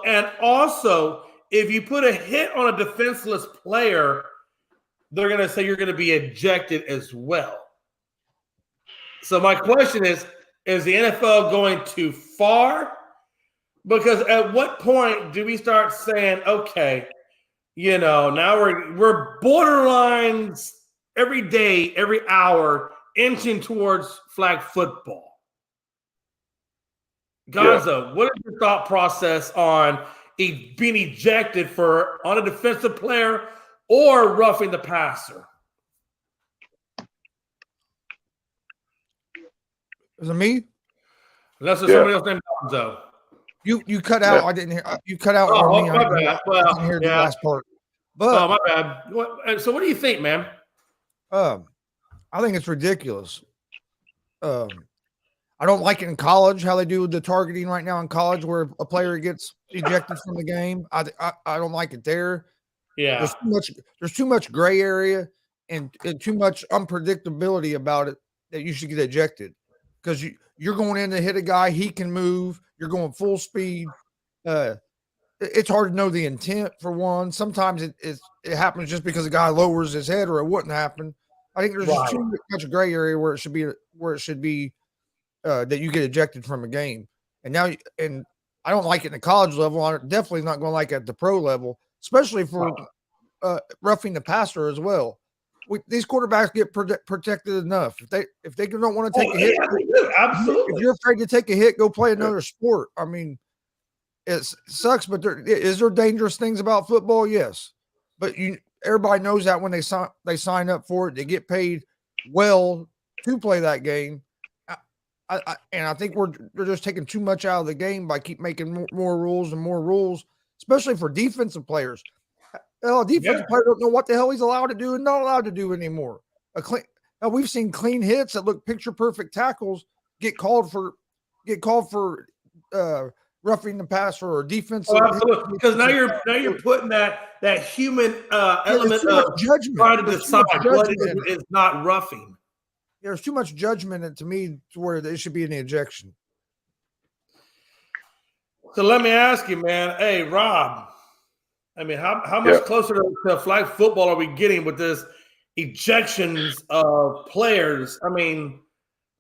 And also, if you put a hit on a defenseless player, they're going to say you're going to be ejected as well. So my question is the NFL going too far? Because at what point do we start saying, okay, now we're borderline every day, every hour, inching towards flag football? Gonzo, what is your thought process on being ejected on a defensive player or roughing the passer? Is it me? Unless there's somebody else named Gonzo. You cut out. I didn't hear. You cut out on me. My bad. Well, I didn't hear the last part. But my bad. So what do you think, man? I think it's ridiculous. I don't like it in college how they do the targeting right now in college, where a player gets ejected from the game. I don't like it there. Yeah, there's too much gray area and too much unpredictability about it that you should get ejected, because you're going in to hit a guy, he can move, you're going full speed. It's hard to know the intent, for one. Sometimes it happens just because a guy lowers his head, or it wouldn't happen. I think there's just too much gray area where it should be that you get ejected from a game. And I don't like it in the college level. I'm definitely not going to like it at the pro level, especially for roughing the passer as well. These quarterbacks get protected enough. If they don't want to take a hit, absolutely. If you're afraid to take a hit, go play another sport. I mean, it sucks, but is there dangerous things about football? Yes, but everybody knows that when they sign up for it, they get paid well to play that game. And I think they're just taking too much out of the game by keep making more rules and more rules, especially for defensive players. Defensive player don't know what the hell he's allowed to do and not allowed to do anymore. We've seen clean hits that look picture perfect tackles get called for roughing the passer or defensive. Oh, absolutely. Because now you're putting that human element of judgment, trying to decide what is not roughing. there's too much judgment to me to where there should be an ejection. So let me ask you, man. Hey, Rob. I mean, how much closer to flag football are we getting with this ejections of players? I mean,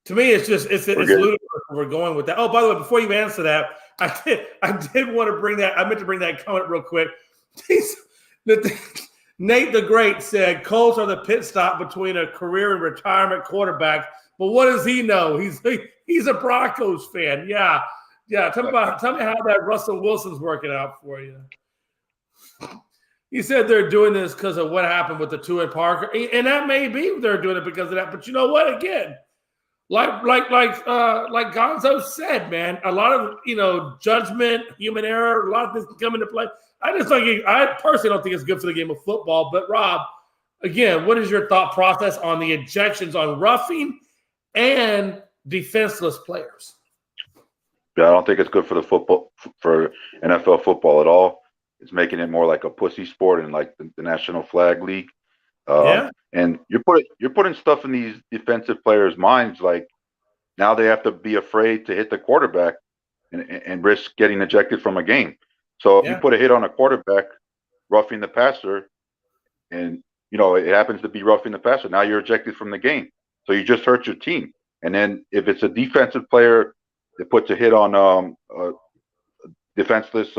to me, it's ludicrous we're going with that. Oh, by the way, before you answer that, I did want to bring that. I meant to bring that comment real quick. Nate the Great said Colts are the pit stop between a career and retirement quarterback. But what does he know? He's a Broncos fan. Yeah. Tell me how that Russell Wilson's working out for you. He said they're doing this because of what happened with the Tua and Parker, and that may be they're doing it because of that. But you know what? Again, like Gonzo said, man, a lot of judgment, human error, a lot of things can come into play. I personally don't think it's good for the game of football. But Rob, again, what is your thought process on the ejections on roughing and defenseless players? Yeah, I don't think it's good for for NFL football at all. It's making it more like a pussy sport and like the National Flag League. And you're putting stuff in these defensive players' minds. Like now they have to be afraid to hit the quarterback and risk getting ejected from a game. So if you put a hit on a quarterback, roughing the passer, and it happens to be roughing the passer, now you're ejected from the game. So you just hurt your team. And then if it's a defensive player that puts a hit on a defenseless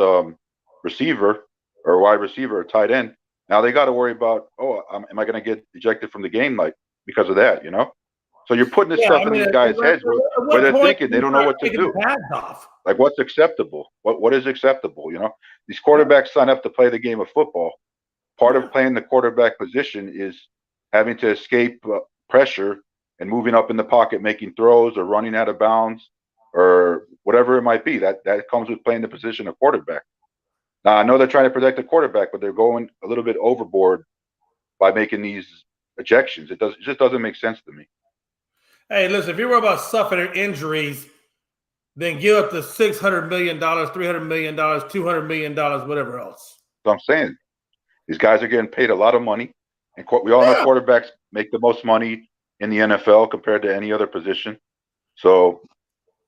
receiver or wide receiver or tight end, now they got to worry about, am I going to get ejected from the game because of that, So you're putting this stuff in these guys' heads where they're thinking they don't know what to do. Like what's acceptable? What is acceptable? These quarterbacks sign up to play the game of football. Part of playing the quarterback position is having to escape pressure and moving up in the pocket, making throws or running out of bounds or whatever it might be. That comes with playing the position of quarterback. Now, I know they're trying to protect the quarterback, but they're going a little bit overboard by making these ejections. It just doesn't make sense to me. Hey, listen, if you're worried about suffering injuries, then give up the $600 million, $300 million, $200 million, whatever else. So I'm saying these guys are getting paid a lot of money. And we all know quarterbacks make the most money in the NFL compared to any other position. So,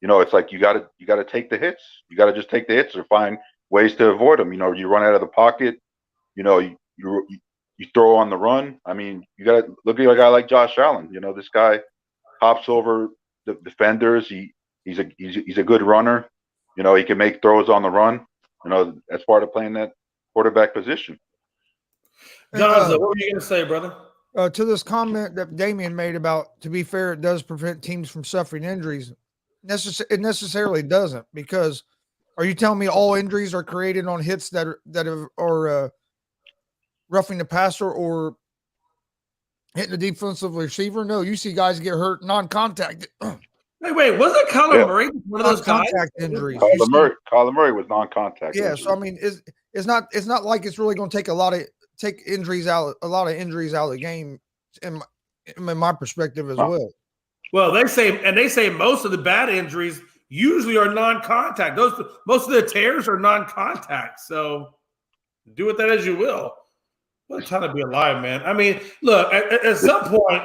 it's like you got to take the hits. You got to just take the hits or find ways to avoid them. You run out of the pocket. You throw on the run. I mean, you got to look at a guy like Josh Allen. This guy hops over the defenders. He's a good runner. He can make throws on the run. That's part of playing that quarterback position. Gonzo, what were you going to say, brother? To this comment that Damian made about, to be fair, it does prevent teams from suffering injuries. It necessarily doesn't, because are you telling me all injuries are created on hits that are roughing the passer or hitting the defensive receiver? No, you see guys get hurt non-contact. Wait, wasn't Kyler Murray one of those guys? Injuries. Kyler Murray was non-contact. Yeah, so I mean, it's not like it's really going to take a lot of injuries out of the game in my perspective as well. Well, they say most of the bad injuries usually are non-contact. Most of the tears are non-contact. So do with that as you will. What a time to be alive, man. I mean, look, at some point,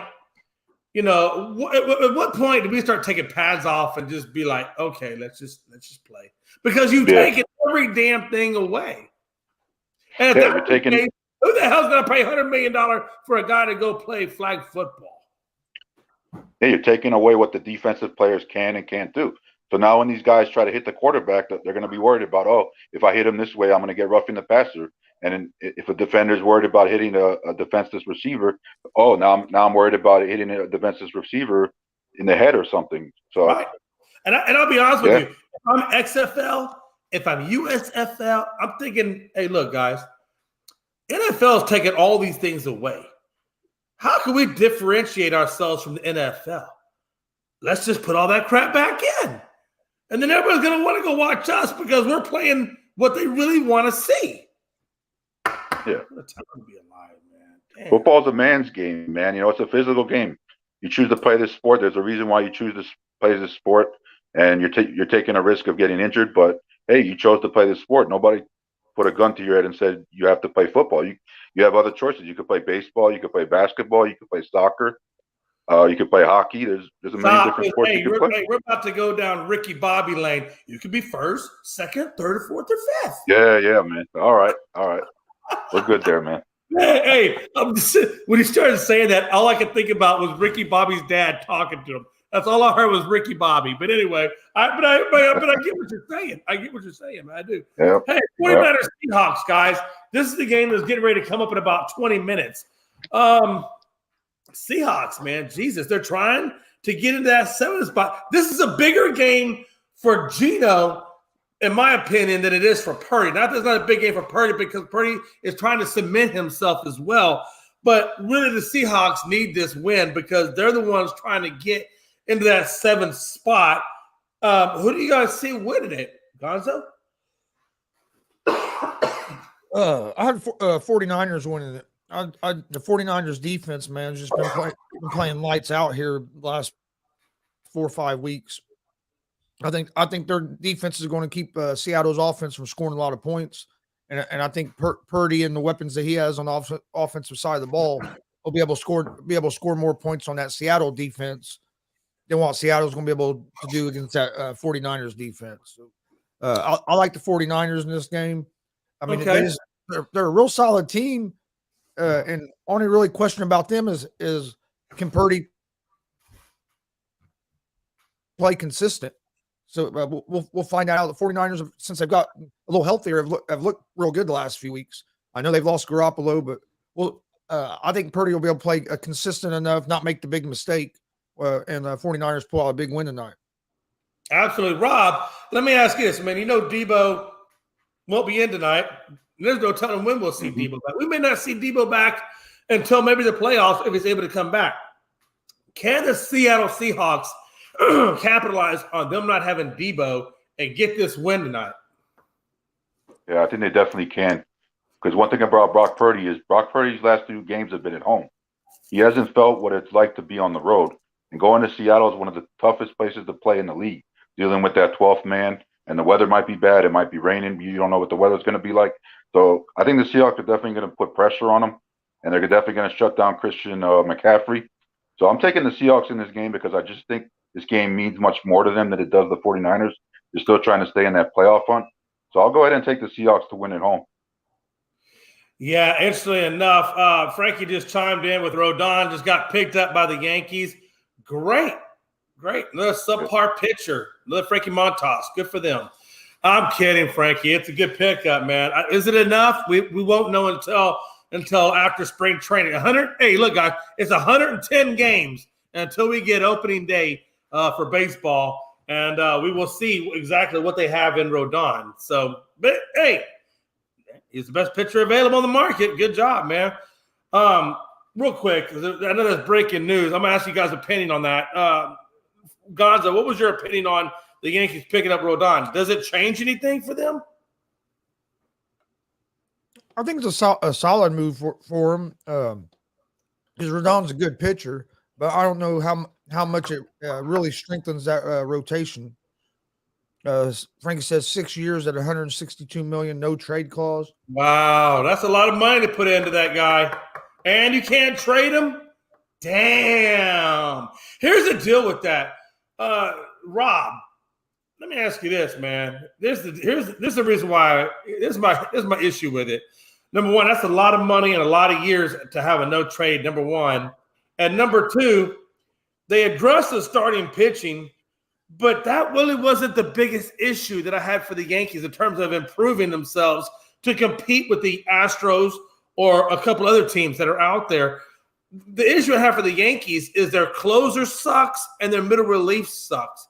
at what point do we start taking pads off and just be like, okay, let's just play? Because you've taken every damn thing away. And who the hell's going to pay $100 million for a guy to go play flag football? Yeah, you're taking away what the defensive players can and can't do. So now when these guys try to hit the quarterback, they're going to be worried about, if I hit him this way, I'm going to get roughing the passer. And if a defender's worried about hitting a defenseless receiver, now I'm worried about hitting a defenseless receiver in the head or something. So, right. And I'll be honest with you, if I'm XFL, if I'm USFL, I'm thinking, hey, look, guys, NFL is taking all these things away. How can we differentiate ourselves from the NFL? Let's just put all that crap back in. And then everybody's going to want to go watch us because we're playing what they really want to see. Yeah. What a time to be alive, man. Damn. Football's a man's game, man. It's a physical game. You choose to play this sport. There's a reason why you choose to play this sport, and you're taking a risk of getting injured. But hey, you chose to play this sport. Nobody put a gun to your head and said you have to play football. You have other choices. You could play baseball. You could play basketball. You could play soccer. You could play hockey. There's a many different sports you can play. Hey, we're about to go down Ricky Bobby lane. You could be first, second, third, fourth, or fifth. Yeah, man. All right. We're good there, man. Hey, when he started saying that, all I could think about was Ricky Bobby's dad talking to him. That's all I heard was Ricky Bobby. But anyway, I get what you're saying. I get what you're saying, man. I do. Yep. Hey, 49ers Seahawks, guys. This is the game that's getting ready to come up in about 20 minutes. Seahawks, man. Jesus, they're trying to get into that 7th spot. This is a bigger game for Geno, in my opinion, than it is for Purdy. Not that it's not a big game for Purdy because Purdy is trying to cement himself as well. But really, the Seahawks need this win because they're the ones trying to get into that 7th spot. Who do you guys see winning it? Gonzo? I had 49ers winning it. The 49ers defense, man, has just been playing lights out here the last 4 or 5 weeks. I think their defense is going to keep Seattle's offense from scoring a lot of points, and I think Purdy and the weapons that he has on the offensive side of the ball will be able to score more points on that Seattle defense than what Seattle's going to be able to do against that 49ers defense. So, I like the 49ers in this game. I mean, they're a real solid team, and only really question about them is can Purdy play consistent? So we'll find out. The 49ers, since they've got a little healthier, have looked real good the last few weeks. I know they've lost Garoppolo, but I think Purdy will be able to play consistent enough, not make the big mistake, and the 49ers pull out a big win tonight. Absolutely. Rob, let me ask you this, man. You know Debo won't be in tonight. There's no telling when we'll see Debo back. We may not see Debo back until maybe the playoffs if he's able to come back. Can the Seattle Seahawks capitalize on them not having Debo and get this win tonight? Yeah, I think they definitely can. Because one thing about Brock Purdy is Brock Purdy's last 2 games have been at home. He hasn't felt what it's like to be on the road. And going to Seattle is one of the toughest places to play in the league, dealing with that 12th man. And the weather might be bad. It might be raining. You don't know what the weather's going to be like. So I think the Seahawks are definitely going to put pressure on him. And they're definitely going to shut down Christian McCaffrey. So I'm taking the Seahawks in this game because I just think this game means much more to them than it does the 49ers. They're still trying to stay in that playoff hunt. So I'll go ahead and take the Seahawks to win at home. Yeah, interestingly enough, Frankie just chimed in with Rodon, just got picked up by the Yankees. Great. Another subpar pitcher. Another Frankie Montas. Good for them. I'm kidding, Frankie. It's a good pickup, man. Is it enough? We won't know until after spring training. Hey, look, guys, it's 110 games until we get opening day for baseball, and we will see exactly what they have in Rodon. So, but hey, he's the best pitcher available on the market. Good job, man. Real quick, I know there's breaking news. I'm going to ask you guys' opinion on that. Gonzo, what was your opinion on the Yankees picking up Rodon? Does it change anything for them? I think it's a solid move for him because Rodon's a good pitcher, but I don't know how much it really strengthens that rotation. Frankie says 6 years at $162 million, no trade clause. Wow, that's a lot of money to put into that guy. And you can't trade him? Damn. Here's the deal with that. Rob, let me ask you this, man. This is the reason why this is my issue with it. Number one, that's a lot of money and a lot of years to have a no trade, number one. And number two, they addressed the starting pitching, but that really wasn't the biggest issue that I had for the Yankees in terms of improving themselves to compete with the Astros or a couple other teams that are out there. The issue I have for the Yankees is their closer sucks and their middle relief sucks.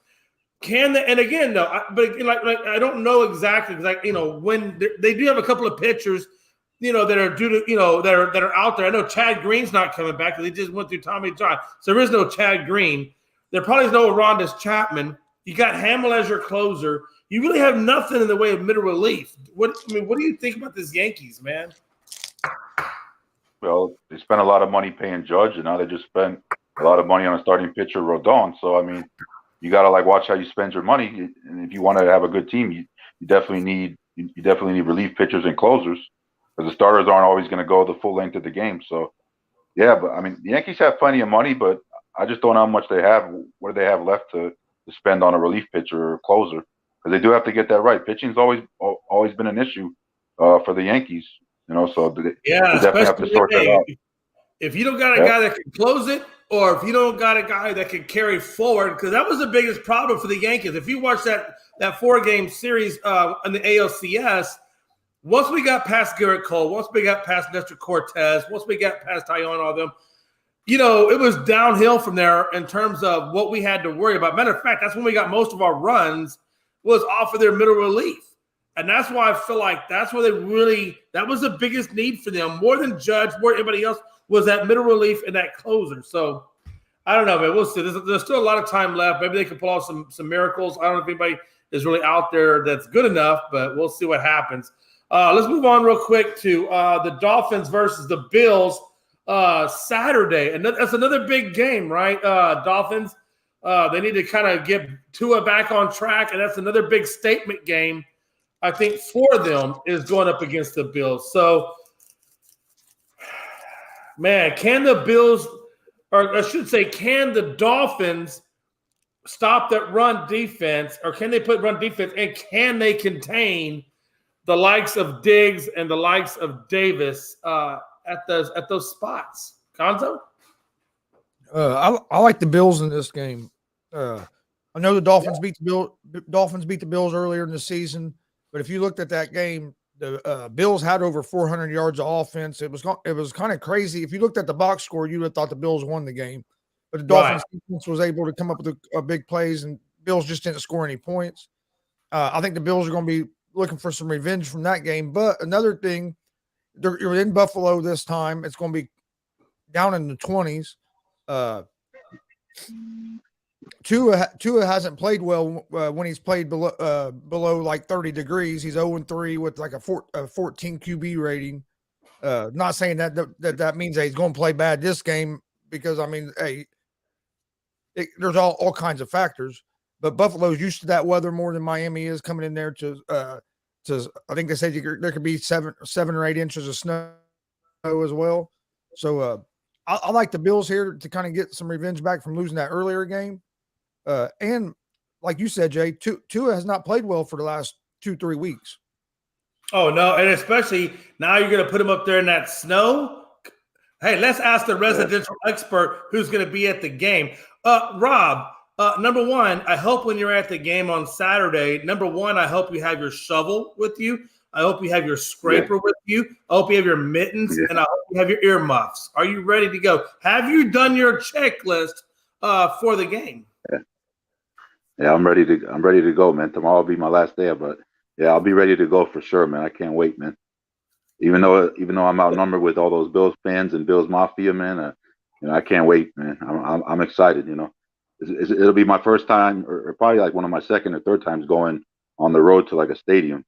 And again, though, I don't know exactly, when they do have a couple of pitchers, that are due to, that are out there. I know Chad Green's not coming back because he just went through Tommy John. So there is no Chad Green. There probably is no Aroldis Chapman. You got Hamill as your closer. You really have nothing in the way of middle relief. What do you think about this Yankees, man? Well, they spent a lot of money paying Judge, and now they just spent a lot of money on a starting pitcher, Rodon. So, you got to watch how you spend your money. And if you want to have a good team, you definitely need relief pitchers and closers because the starters aren't always going to go the full length of the game. So, yeah, but the Yankees have plenty of money, but I just don't know how much they have. What do they have left to spend on a relief pitcher or closer? Because they do have to get that right. Pitching's always been an issue for the Yankees. So they definitely have to sort that out. If you don't got a guy that can close it, or if you don't got a guy that can carry forward, because that was the biggest problem for the Yankees. If you watch that 4-game series in the ALCS, once we got past Garrett Cole, once we got past Nestor Cortez, once we got past Taillon, all of them, it was downhill from there in terms of what we had to worry about. Matter of fact, that's when we got most of our runs was off of their middle relief. And that's why I feel like that's where that was the biggest need for them, more than Judge, more than anybody else, was that middle relief and that closer. So I don't know, man. We'll see. There's still a lot of time left. Maybe they can pull off some miracles. I don't know if anybody is really out there that's good enough, but we'll see what happens. Let's move on real quick to the Dolphins versus the Bills Saturday. And that's another big game, right? Dolphins, they need to kind of get Tua back on track, and that's another big statement game, I think, for them is going up against the Bills. So, man, can the Bills, or I should say, can the Dolphins stop that run defense, or can they put run defense, and can they contain the likes of Diggs and the likes of Davis at those spots? Gonzo? I like the Bills in this game. I know the Dolphins beat the Bills earlier in the season, but if you looked at that game, the Bills had over 400 yards of offense. It was kind of crazy. If you looked at the box score, you would have thought the Bills won the game, but the Dolphins defense was able to come up with a big plays, and Bills just didn't score any points. I think the Bills are going to be looking for some revenge from that game. But another thing, you're in Buffalo this time. It's going to be down in the 20s. Tua hasn't played well when he's played below like 30 degrees. He's 0-3 with like a 14 QB rating. Not saying that means that he's going to play bad this game, because I mean, there's all kinds of factors. But Buffalo's used to that weather more than Miami is, coming in there to I think they said there could be 7 or 8 inches of snow as well. So I like the Bills here to kind of get some revenge back from losing that earlier game. And like you said, Jay, Tua has not played well for the last 2-3 weeks. Oh, no, and especially now you're going to put him up there in that snow. Hey, let's ask the residential expert who's going to be at the game. Rob, number one, I hope when you're at the game on Saturday, I hope you have your shovel with you. I hope you have your scraper with you. I hope you have your mittens, and I hope you have your earmuffs. Are you ready to go? Have you done your checklist for the game? Yeah, I'm ready to go, man. Tomorrow will be my last day, but yeah, I'll be ready to go for sure, man. I can't wait, man. Even though I'm outnumbered with all those Bills fans and Bills Mafia, man, I can't wait, man. I'm excited. It'll be my first time, or probably like one of my second or third times going on the road to like a stadium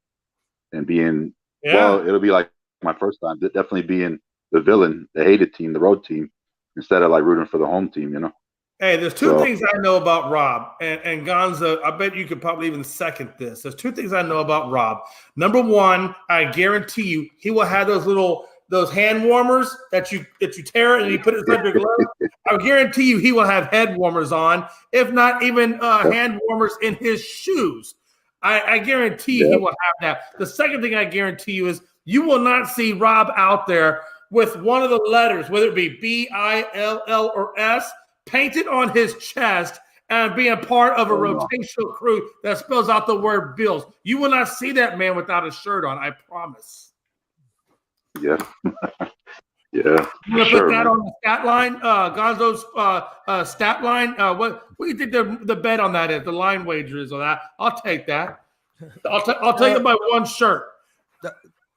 and being. Yeah. Well, it'll be like my first time. Definitely being the villain, the hated team, the road team, instead of like rooting for the home team. Hey, there's two things I know about Rob, and Gonzo, I bet you could probably even second this. There's two things I know about Rob. Number one, I guarantee you he will have those hand warmers that you tear and you put it inside your glove. I guarantee you he will have head warmers on, if not even hand warmers in his shoes. I guarantee you he will have that. The second thing I guarantee you is you will not see Rob out there with one of the letters, whether it be B-I-L-L or S, painted on his chest and being part of a rotational crew that spells out the word Bills. You will not see that man without a shirt on, I promise. Yeah. Yeah. You want to put that on the stat line? Gonzo's stat line? What do you think the bet on that is? The line wager is on that? I'll take that. I'll tell you about one shirt.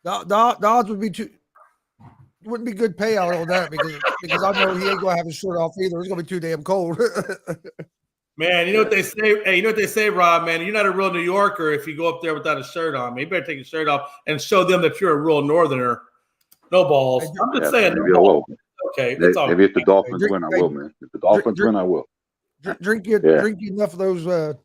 The odds would be too. It wouldn't be good payout on that because I know he ain't gonna have his shirt off either. It's gonna be too damn cold. Man, you know what they say? Hey, you know what they say, Rob, man? You're not a real New Yorker if you go up there without a shirt on. Man, you better take your shirt off and show them that you're a real Northerner. No balls. I'm just saying. No balls. Okay. Maybe if the Dolphins win, I will, man. If the Dolphins win, I will. Drink enough of those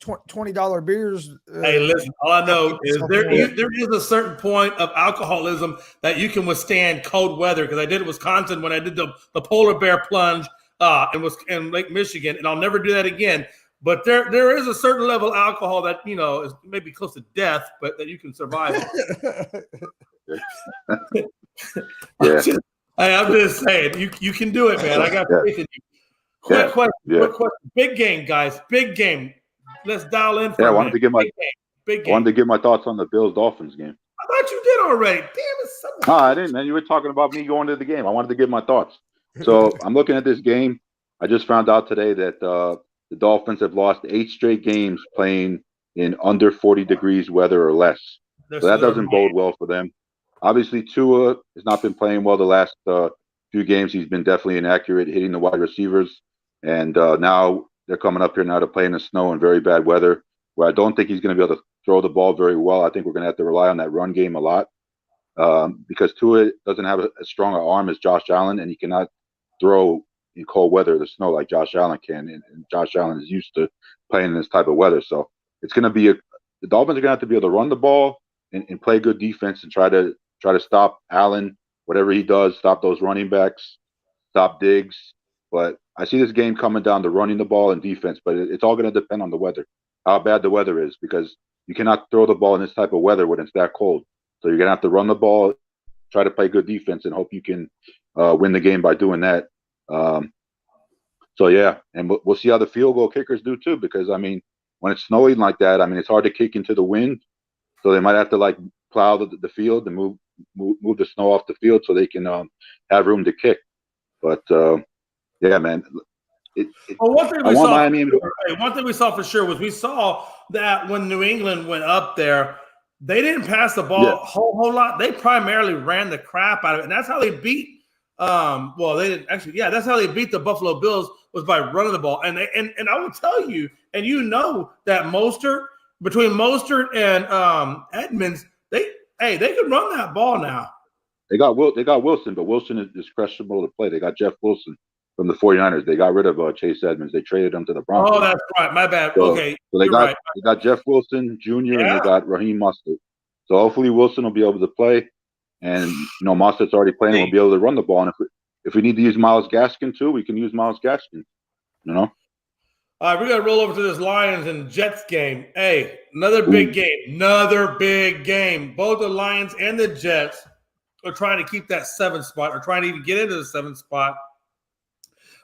$20 beers. Hey, listen, all I know is there is a certain point of alcoholism that you can withstand cold weather, because I did in Wisconsin when I did the polar bear plunge. in Lake Michigan, and I'll never do that again. But there is a certain level of alcohol that is maybe close to death, but that you can survive. Yeah. I'm just saying, you can do it, man. I got faith in you. Quick question. Big game, guys. Big game. Let's dial in for I a wanted minute. to get my big game. I wanted to get my thoughts on the Bills-Dolphins game. I thought you did already. Damn it. No, I didn't, man. You were talking about me going to the game. I wanted to get my thoughts. So I'm looking at this game. I just found out today that the Dolphins have lost 8 straight games playing in under 40 degrees weather or less. So that doesn't bode well for them. Obviously, Tua has not been playing well the last few games. He's been definitely inaccurate hitting the wide receivers. And now they're coming up here now to play in the snow and very bad weather, where I don't think he's going to be able to throw the ball very well. I think we're going to have to rely on that run game a lot because Tua doesn't have a stronger arm as Josh Allen, and he cannot throw in cold weather, the snow, like Josh Allen can. And Josh Allen is used to playing in this type of weather. So it's going to be the Dolphins are going to have to be able to run the ball and play good defense and try to stop Allen, whatever he does, stop those running backs, stop Diggs. But I see this game coming down to running the ball and defense, but it's all going to depend on the weather, how bad the weather is, because you cannot throw the ball in this type of weather when it's that cold. So you're going to have to run the ball, try to play good defense, and hope you can win the game by doing that. So, yeah, and we'll see how the field goal kickers do too, because, I mean, when it's snowing like that, I mean, it's hard to kick into the wind. So they might have to, like, plow the field and move the snow off the field so they can have room to kick. But, yeah, man. One thing we saw for sure was we saw that when New England went up there, they didn't pass the ball a whole lot. They primarily ran the crap out of it, and that's how they beat. They didn't actually. Yeah, that's how they beat the Buffalo Bills was by running the ball. And I will tell you, and you know that between Mostert and Edmonds, they could run that ball now. They got Wilson, but Wilson is questionable to play. They got Jeff Wilson from the 49ers. They got rid of Chase Edmonds. They traded him to the Broncos. Oh, that's right. My bad. So, okay. So they got Jeff Wilson Jr. and they got Raheem Mostert. So hopefully Wilson will be able to play. And, Mostert's already playing. We'll be able to run the ball. And if we need to use Myles Gaskin too, we can use Myles Gaskin, All right, we're going to roll over to this Lions and Jets game. Hey, another big game. Another big game. Both the Lions and the Jets are trying to keep that 7th spot or trying to even get into the 7th spot.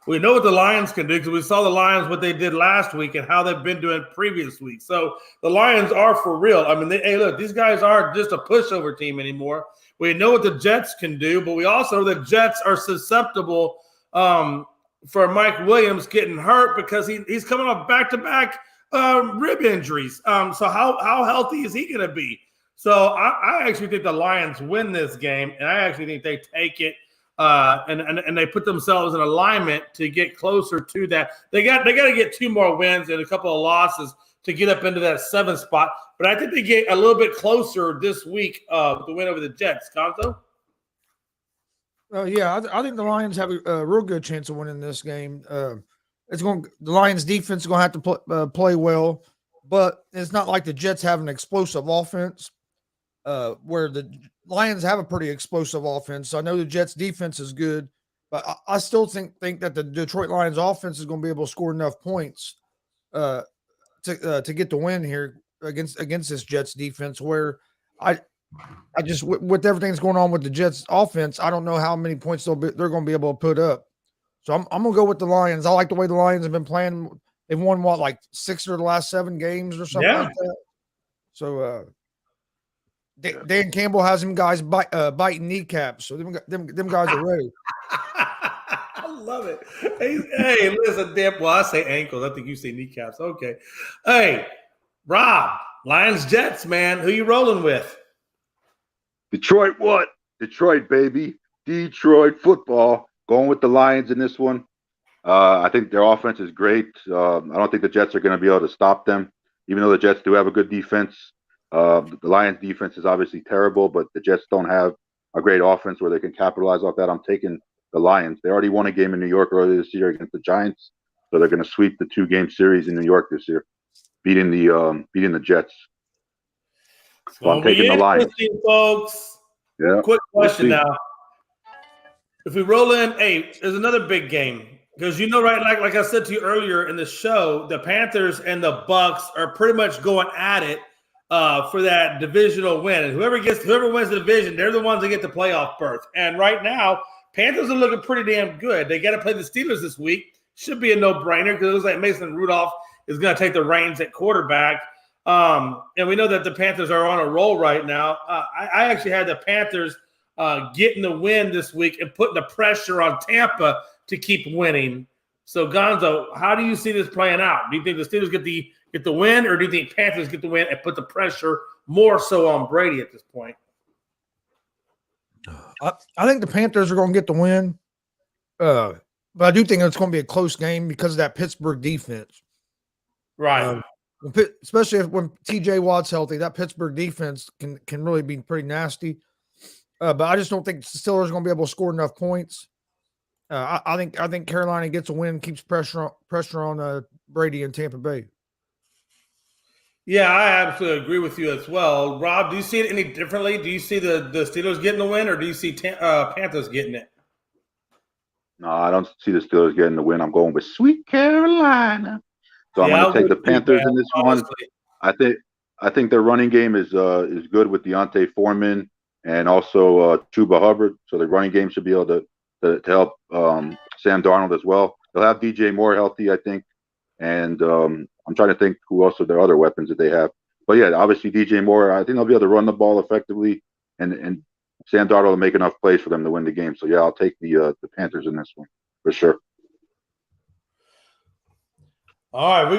We know what the Lions can do because we saw the Lions, what they did last week and how they've been doing previous week. So the Lions are for real. I mean, look, these guys aren't just a pushover team anymore. We know what the Jets can do, but we also know the Jets are susceptible for Mike Williams getting hurt because he's coming off back-to-back rib injuries. So how healthy is he going to be? So I actually think the Lions win this game, and I actually think they take it. And they put themselves in alignment to get closer to that. They got to get 2 more wins and a couple of losses to get up into that 7th spot. But I think they get a little bit closer this week with the win over the Jets. Gonzo? I think the Lions have a real good chance of winning this game. The Lions defense is going to have to play well, but it's not like the Jets have an explosive offense. Where the Lions have a pretty explosive offense. So I know the Jets defense is good, but I still think that the Detroit Lions offense is going to be able to score enough points to get the win here against this Jets defense, where I just with everything that's going on with the Jets offense, I don't know how many points they're going to be able to put up. So I'm going to go with the Lions. I like the way the Lions have been playing. They've won like 6 of the last 7 games or something like that. So Dan Campbell has them guys biting kneecaps, so them guys are ready. I love it. Hey, listen, I say ankles. I think you say kneecaps. Okay. Hey, Rob, Lions Jets, man. Who you rolling with? Detroit what? Detroit, baby. Detroit football. Going with the Lions in this one. I think their offense is great. I don't think the Jets are going to be able to stop them, even though the Jets do have a good defense. The Lions defense is obviously terrible, but the Jets don't have a great offense where they can capitalize off that. I'm taking the Lions. They already won a game in New York earlier this year against the Giants, so they're going to sweep the 2-game series in New York this year, beating the Jets. So I'm taking the Lions, folks. Yeah. Quick question now: if we roll in, there's another big game. Because right, like I said to you earlier in the show, the Panthers and the Bucks are pretty much going at it for that divisional win. And whoever wins the division, they're the ones that get the playoff berth. And right now, Panthers are looking pretty damn good. They got to play the Steelers this week. Should be a no-brainer because it looks like Mason Rudolph is going to take the reins at quarterback. And we know that the Panthers are on a roll right now. I actually had the Panthers getting the win this week and putting the pressure on Tampa to keep winning. So, Gonzo, how do you see this playing out? Do you think the Steelers get the win, or do you think Panthers get the win and put the pressure more so on Brady at this point? I think the Panthers are going to get the win, but I do think it's going to be a close game because of that Pittsburgh defense. Right. Especially when TJ Watt's healthy, that Pittsburgh defense can really be pretty nasty. But I just don't think the Steelers are going to be able to score enough points. I think Carolina gets a win, keeps pressure on Brady and Tampa Bay. Yeah, I absolutely agree with you as well. Rob, do you see it any differently? Do you see the Steelers getting the win, or do you see Panthers getting it? No, I don't see the Steelers getting the win. I'm going with Sweet Carolina. So I'm going to take the Panthers in this one. I think their running game is good with Deontay Foreman and also Chuba Hubbard. So the running game should be able to help Sam Darnold as well. They'll have DJ Moore healthy, I think. And I'm trying to think who else are their other weapons that they have. But yeah, obviously DJ Moore, I think they'll be able to run the ball effectively, and Sam Darnold will make enough plays for them to win the game. So yeah, I'll take the Panthers in this one for sure. All right,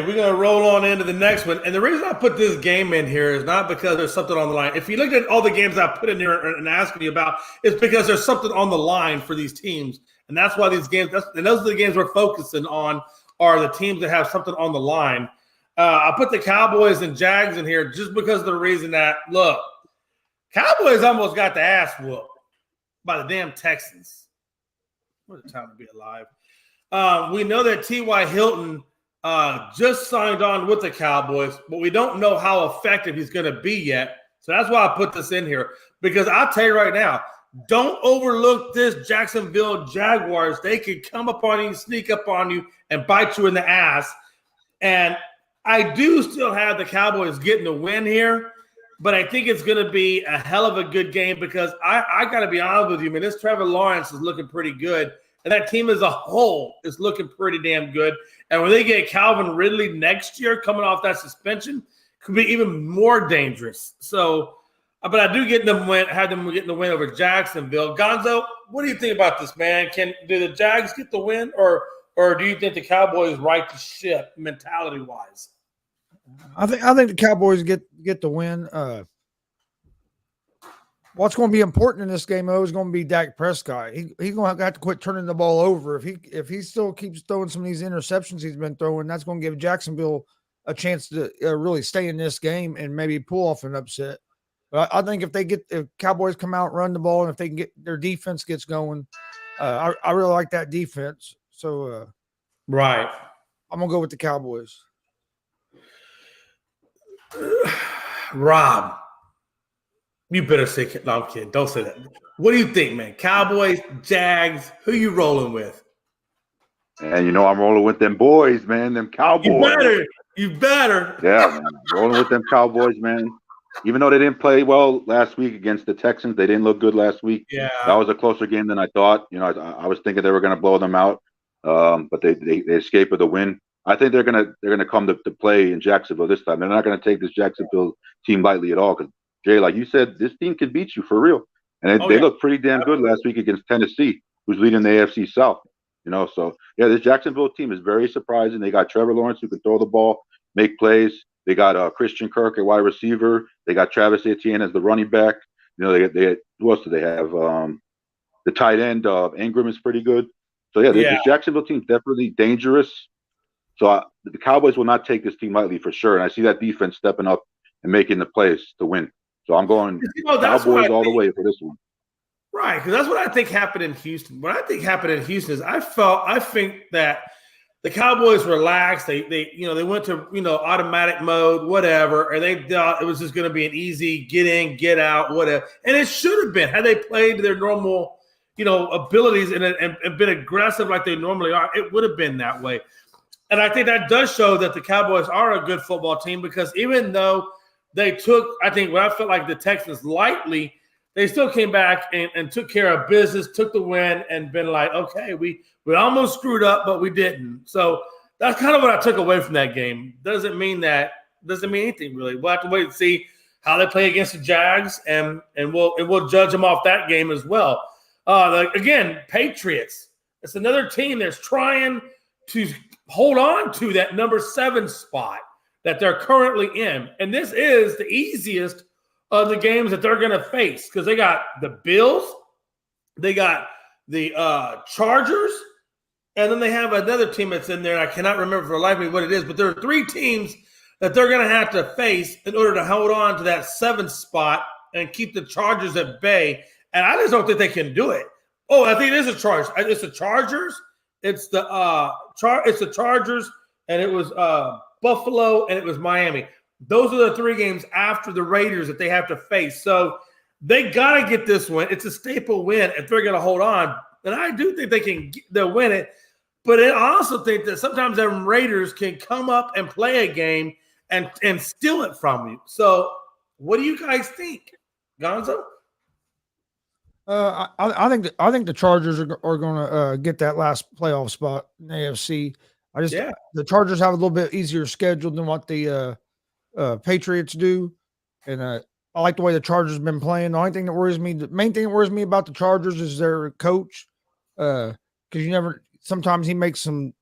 we're gonna roll on into the next one. And the reason I put this game in here is not because there's something on the line. If you look at all the games I put in here and asking you about, it's because there's something on the line for these teams, and that's why these games. And those are the games we're focusing on. Are the teams that have something on the line. I put the Cowboys and Jags in here just because of the reason that, look, Cowboys almost got the ass whooped by the damn Texans. What a time to be alive. We know that T.Y. Hilton just signed on with the Cowboys, but we don't know how effective he's going to be yet. So that's why I put this in here. Because I'll tell you right now, don't overlook this Jacksonville Jaguars. They could come up on you, sneak up on you, and bite you in the ass. And I do still have the Cowboys getting the win here, but I think it's going to be a hell of a good game because I got to be honest with you, man, this Trevor Lawrence is looking pretty good, and that team as a whole is looking pretty damn good. And when they get Calvin Ridley next year coming off that suspension, could be even more dangerous. So, but I do have them getting the win over Jacksonville. Gonzo, what do you think about this, man? Do the Jags get the win, or do you think the Cowboys right the ship mentality-wise? I think the Cowboys get the win. What's going to be important in this game, though, is going to be Dak Prescott. He's going to have to quit turning the ball over. If he still keeps throwing some of these interceptions he's been throwing, that's going to give Jacksonville a chance to really stay in this game and maybe pull off an upset. But I think if Cowboys come out, run the ball, and if they can get their defense gets going, I really like that defense. So, right, I'm gonna go with the Cowboys. Rob, you better say no. I'm kidding. Don't say that. What do you think, man? Cowboys, Jags, who you rolling with? And I'm rolling with them boys, man. Them Cowboys. You better. Yeah, man. Rolling with them Cowboys, man. Even though they didn't play well last week against the Texans, they didn't look good last week. Yeah, that was a closer game than I thought. I was thinking they were going to blow them out, but they escaped with a win. I think they're gonna come to play in Jacksonville this time. They're not going to take this Jacksonville team lightly at all. Because Jay, like you said, this team can beat you for real, and they looked pretty damn good last week against Tennessee, who's leading the AFC South. So yeah, this Jacksonville team is very surprising. They got Trevor Lawrence who can throw the ball, make plays. They got Christian Kirk at wide receiver. They got Travis Etienne as the running back. They who else do they have? The tight end Ingram is pretty good. So yeah, this Jacksonville team is definitely dangerous. So the Cowboys will not take this team lightly for sure. And I see that defense stepping up and making the plays to win. So I'm going Cowboys all the way for this one. Right, because that's what I think happened in Houston. What I think happened in Houston is I think that the Cowboys relaxed. They went to automatic mode, whatever, and they thought it was just going to be an easy get in, get out, whatever. And it should have been had they played their normal abilities and been aggressive like they normally are, it would have been that way. And I think that does show that the Cowboys are a good football team, because even though they took, I think, what I felt like the Texans lightly, they still came back and took care of business, took the win, and been like, okay, we almost screwed up, but we didn't. So that's kind of what I took away from that game. Doesn't mean anything really. We'll have to wait and see how they play against the Jags, and we'll judge them off that game as well. Again, Patriots. It's another team that's trying to hold on to that number 7 spot that they're currently in, and this is the easiest of the games that they're going to face, because they got the Bills, they got the Chargers, and then they have another team that's in there. I cannot remember for the life of me what it is, but there are 3 teams that they're going to have to face in order to hold on to that 7th spot and keep the Chargers at bay. And I just don't think they can do it. Oh, I think it is a Chargers. It's the Chargers. It's the Chargers, and it was Buffalo, and it was Miami. Those are the 3 games after the Raiders that they have to face. So they got to get this win. It's a staple win if they're going to hold on. And I do think they'll win it. But I also think that sometimes them Raiders can come up and play a game and steal it from you. So what do you guys think, Gonzo? I think the Chargers are going to get that last playoff spot in the AFC. The Chargers have a little bit easier schedule than what the Patriots do, and I like the way the Chargers have been playing. The main thing that worries me about the Chargers is their coach, because sometimes he makes some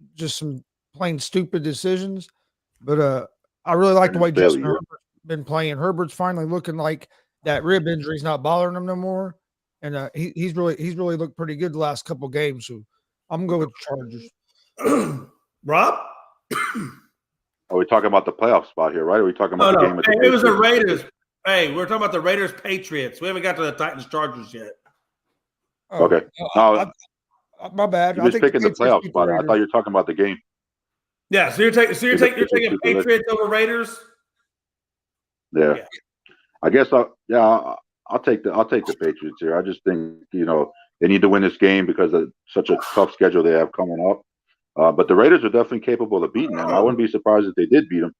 plain stupid decisions. But I really like the way Justin Herbert's been playing. Herbert's finally looking like that rib injury is not bothering him no more, and he's really looked pretty good the last couple of games. So I'm gonna go with the Chargers. Rob? Are we talking about the playoff spot here, right? Are we talking about the game? It was the Raiders. Hey, we're talking about the Raiders Patriots. We haven't got to the Titans Chargers yet. Okay. My bad. I was picking the playoff spot. I thought you were talking about the game. Yeah, so you're taking Patriots over Raiders? Yeah. I guess I'll take the Patriots here. I just think, they need to win this game because of such a tough schedule they have coming up. But the Raiders are definitely capable of beating them. I wouldn't be surprised if they did beat them.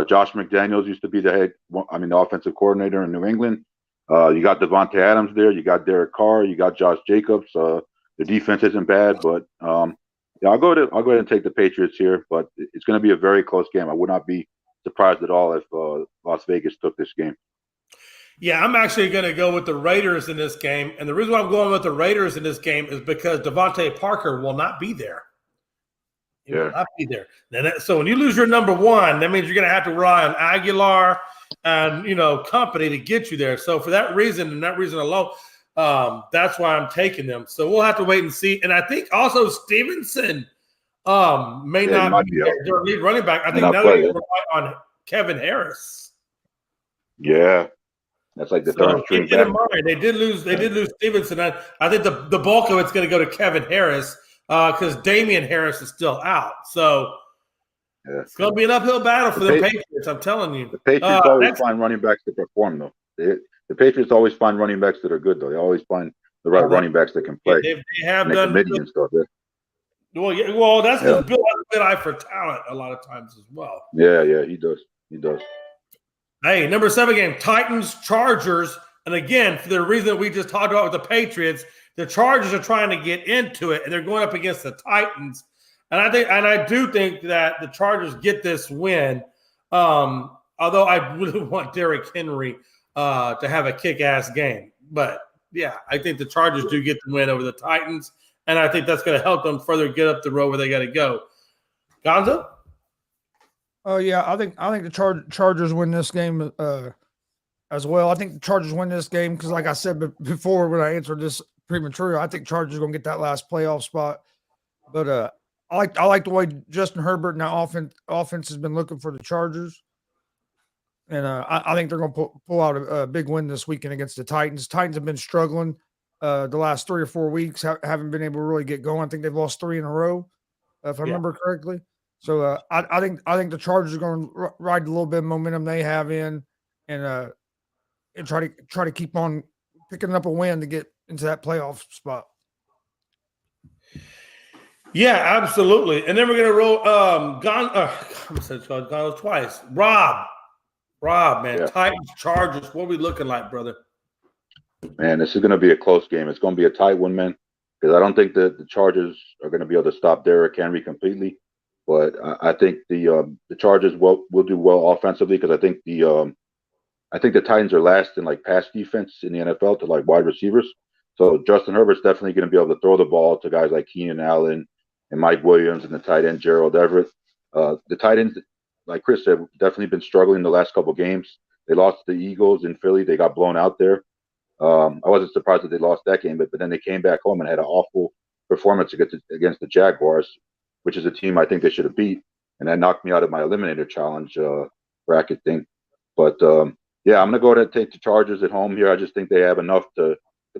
Josh McDaniels used to be the offensive coordinator in New England. You got Devontae Adams there. You got Derek Carr. You got Josh Jacobs. The defense isn't bad, but I'll go ahead and take the Patriots here. But it's going to be a very close game. I would not be surprised at all if Las Vegas took this game. Yeah, I'm actually going to go with the Raiders in this game. And the reason why I'm going with the Raiders in this game is because Devontae Parker will not be there. He will not be there. So when you lose your number 1, that means you're going to have to rely on Aguilar and, company to get you there. So for that reason and that reason alone, that's why I'm taking them. So we'll have to wait and see. And I think also Stevenson may not be their lead running back. I think now they're going to rely on Kevin Harris. Yeah. That's like the third string back. They did lose Stevenson. I think the bulk of it's going to go to Kevin Harris because Damian Harris is still out. So it's going to be an uphill battle for the Patriots, I'm telling you. The Patriots always find running backs to perform, though. The Patriots always find running backs that are good, though. They always find the right running backs that can play. They have done and stuff. Yeah. Well, that's because Bill has a good eye for talent a lot of times as well. Yeah, he does. Hey, number 7 game, Titans, Chargers. And again, for the reason we just talked about with the Patriots, the Chargers are trying to get into it, and they're going up against the Titans. And I do think that the Chargers get this win. Although I really want Derrick Henry to have a kick-ass game. But, yeah, I think the Chargers do get the win over the Titans, and I think that's going to help them further get up the road where they got to go. Gonzo? Oh yeah, I think the Chargers win this game as well. I think the Chargers win this game because, like I said before, when I answered this premature, I think Chargers are going to get that last playoff spot. But I like the way Justin Herbert and that offense has been looking for the Chargers, and I think they're going to pull out a big win this weekend against the Titans. Titans have been struggling the last 3 or 4 weeks, haven't been able to really get going. I think they've lost 3 in a row, if I remember correctly. So I think the Chargers are going to ride a little bit of momentum they have in, and try to keep on picking up a win to get into that playoff spot. Yeah, absolutely. And then we're gonna roll I said Gonzo twice. Rob, man, Yeah, Titans, Chargers. What are we looking like, brother? man, this is going to be a close game. It's going to be a tight one, man, because I don't think that the Chargers are going to be able to stop Derrick Henry completely. But I think the Chargers will do well offensively because I think the Titans are last in like pass defense in the NFL to like wide receivers. So Justin Herbert's definitely going to be able to throw the ball to guys like Keenan Allen and Mike Williams and the tight end Gerald Everett. The tight ends, like Chris said, definitely been struggling the last couple games. They lost to the Eagles in Philly. They got blown out there. I wasn't surprised that they lost that game, but then they came back home and had an awful performance against the Jaguars, which is a team I think they should have beat, and that knocked me out of my Eliminator Challenge bracket thing. But yeah, I'm going to go ahead and take the Chargers at home here. I just think they have enough to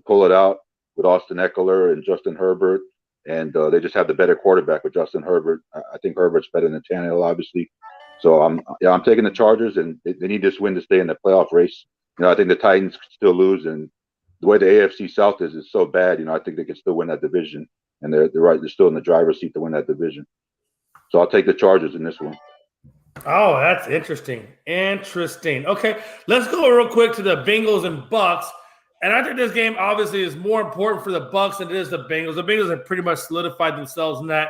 pull it out with Austin Eckler and Justin Herbert, and they just have the better quarterback with Justin Herbert. I think Herbert's better than Tannehill, obviously. So I'm taking the Chargers, and they need this win to stay in the playoff race. I think the Titans could still lose, and the way the AFC South is so bad. I think they can still win that division, and they're still in the driver's seat to win that division. So I'll take the Chargers in this one. Oh, that's interesting. Interesting. Okay, let's go real quick to the Bengals and Bucks. And I think this game obviously is more important for the Bucks than it is the Bengals. The Bengals have pretty much solidified themselves in that,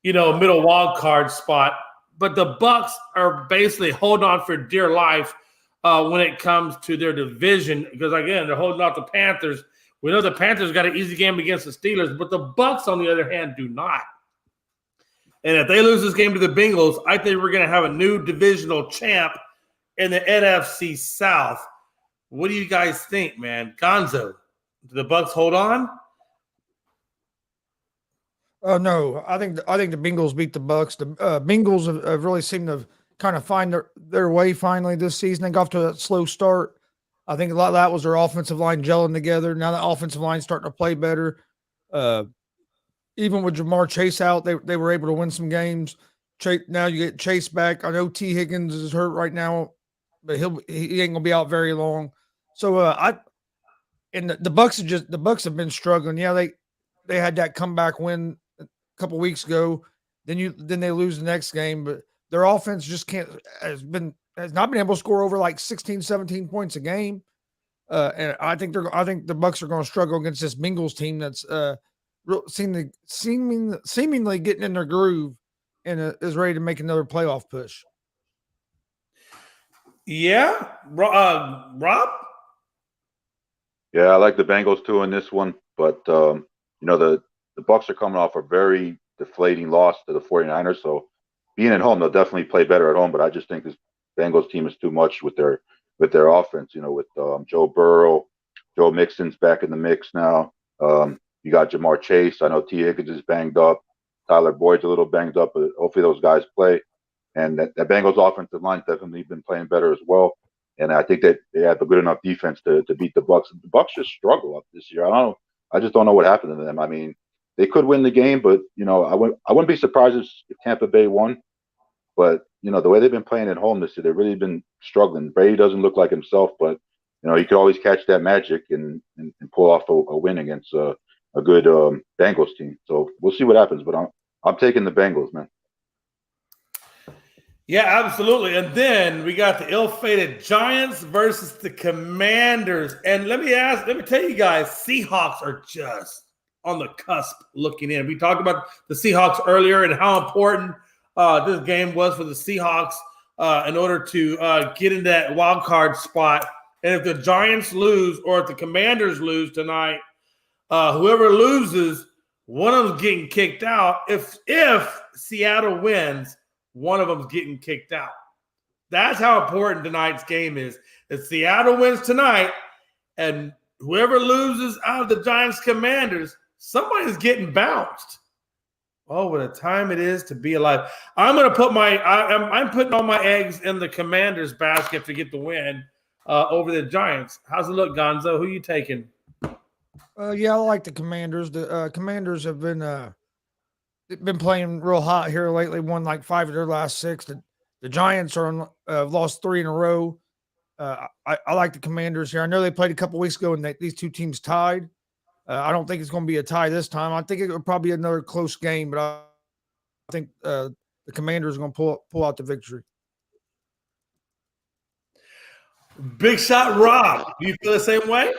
middle wild card spot. But the Bucks are basically holding on for dear life when it comes to their division, because again, they're holding off the Panthers. We know the Panthers got an easy game against the Steelers, but the Bucks, on the other hand, do not. And if they lose this game to the Bengals, I think we're going to have a new divisional champ in the NFC South. What do you guys think, man? Gonzo, do the Bucks hold on? No, I think the Bengals beat the Bucks. The Bengals have really seemed to kind of find their way finally this season. They got off to a slow start. I think a lot of that was their offensive line gelling together. Now the offensive line's starting to play better. Even with Jamar Chase out, they were able to win some games. Now you get Chase back. I know T. Higgins is hurt right now, but he ain't gonna be out very long. So the Bucks have been struggling. Yeah, they had that comeback win a couple weeks ago. Then they lose the next game, but their offense just has not been able to score over like 16, 17 points a game. And I think the Bucks are going to struggle against this Bengals team that's seemingly getting in their groove and is ready to make another playoff push. Yeah, Rob. Yeah, I like the Bengals too in this one, but the Bucks are coming off a very deflating loss to the 49ers, so being at home, they'll definitely play better at home. But I just think this Bengals team is too much with their offense. With Joe Burrow, Joe Mixon's back in the mix now. You got Jamar Chase. I know T. Higgins is banged up. Tyler Boyd's a little banged up, but hopefully those guys play. And that Bengals offensive line's definitely been playing better as well. And I think that they have a good enough defense to beat the Bucks. The Bucks just struggle up this year. I just don't know what happened to them. I mean, they could win the game, but I wouldn't be surprised if Tampa Bay won. But the way they've been playing at home this year, they've really been struggling. Brady doesn't look like himself, but he could always catch that magic and pull off a win against a good Bengals team. So we'll see what happens. But I'm taking the Bengals, man. Yeah, absolutely. And then we got the ill-fated Giants versus the Commanders. And let me tell you guys, Seahawks are just on the cusp looking in. We talked about the Seahawks earlier and how important this game was for the Seahawks in order to get in that wild card spot. And if the Giants lose or if the Commanders lose tonight, whoever loses, one of them's getting kicked out. If Seattle wins, one of them's getting kicked out. That's how important tonight's game is. If Seattle wins tonight and whoever loses out of the Giants Commanders, somebody's getting bounced. Oh, what a time it is to be alive. I'm going to put I'm putting all my eggs in the Commanders basket to get the win over the Giants. How's it look, Gonzo? Who are you taking? Yeah, I like the Commanders. The Commanders have been playing real hot here lately. Won like 5 of their last 6. The Giants are lost 3 in a row. I like the Commanders here. I know they played a couple weeks ago and these two teams tied. I don't think it's going to be a tie this time. I think it will probably be another close game, but I think the Commanders are going to pull out the victory. Big shot, Rob. Do you feel the same way?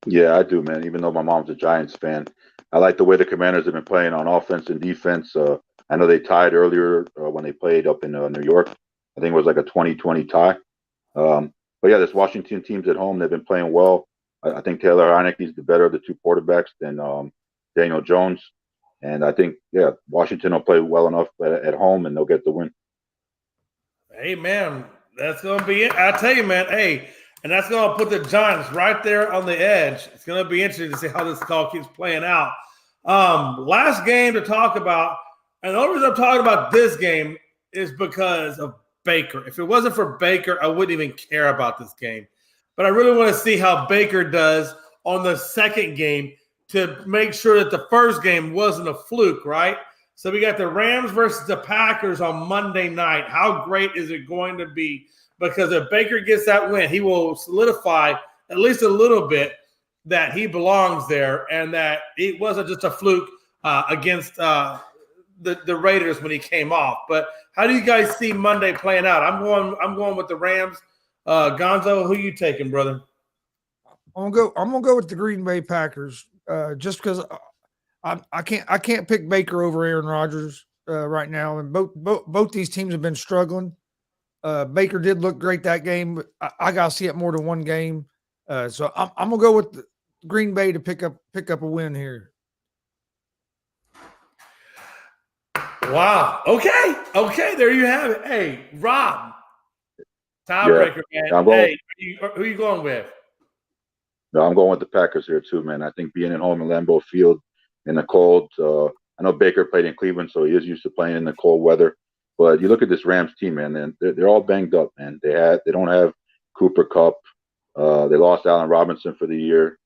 Yeah, I do, man. Even though my mom's a Giants fan, I like the way the Commanders have been playing on offense and defense. I know they tied earlier when they played up in New York. I think it was like a 20-20 tie. But yeah, this Washington team's at home. They've been playing well. I think Taylor Heineke's the better of the two quarterbacks than Daniel Jones. And I think, yeah, Washington will play well enough at home, and they'll get the win. Hey, man, that's going to be it. I tell you, man, hey, and that's going to put the Giants right there on the edge. It's going to be interesting to see how this call keeps playing out. Last game to talk about, and the only reason I'm talking about this game is because of Baker. If it wasn't for Baker, I wouldn't even care about this game. But I really want to see how Baker does on the second game to make sure that the first game wasn't a fluke, right? So we got the Rams versus the Packers on Monday night. How great is it going to be? Because if Baker gets that win, he will solidify at least a little bit that he belongs there and that it wasn't just a fluke against the Raiders when he came off. But how do you guys see Monday playing out? I'm going with the Rams. Gonzo, who you taking, brother? I'm gonna go with the Green Bay Packers. Just because I can't pick Baker over Aaron Rodgers right now, and both these teams have been struggling. Baker did look great that game, but I gotta see it more than one game. So I'm gonna go with Green Bay to pick up a win here. Wow. Okay. There you have it. Hey, Rob, tiebreaker, man. Hey, who are you going with? No, I'm going with the Packers here too, man. I think being at home in Lambeau Field in the cold. I know Baker played in Cleveland, so he is used to playing in the cold weather. But you look at this Rams team, man, and they're all banged up, man. They don't have Cooper Kupp. They lost Allen Robinson for the year.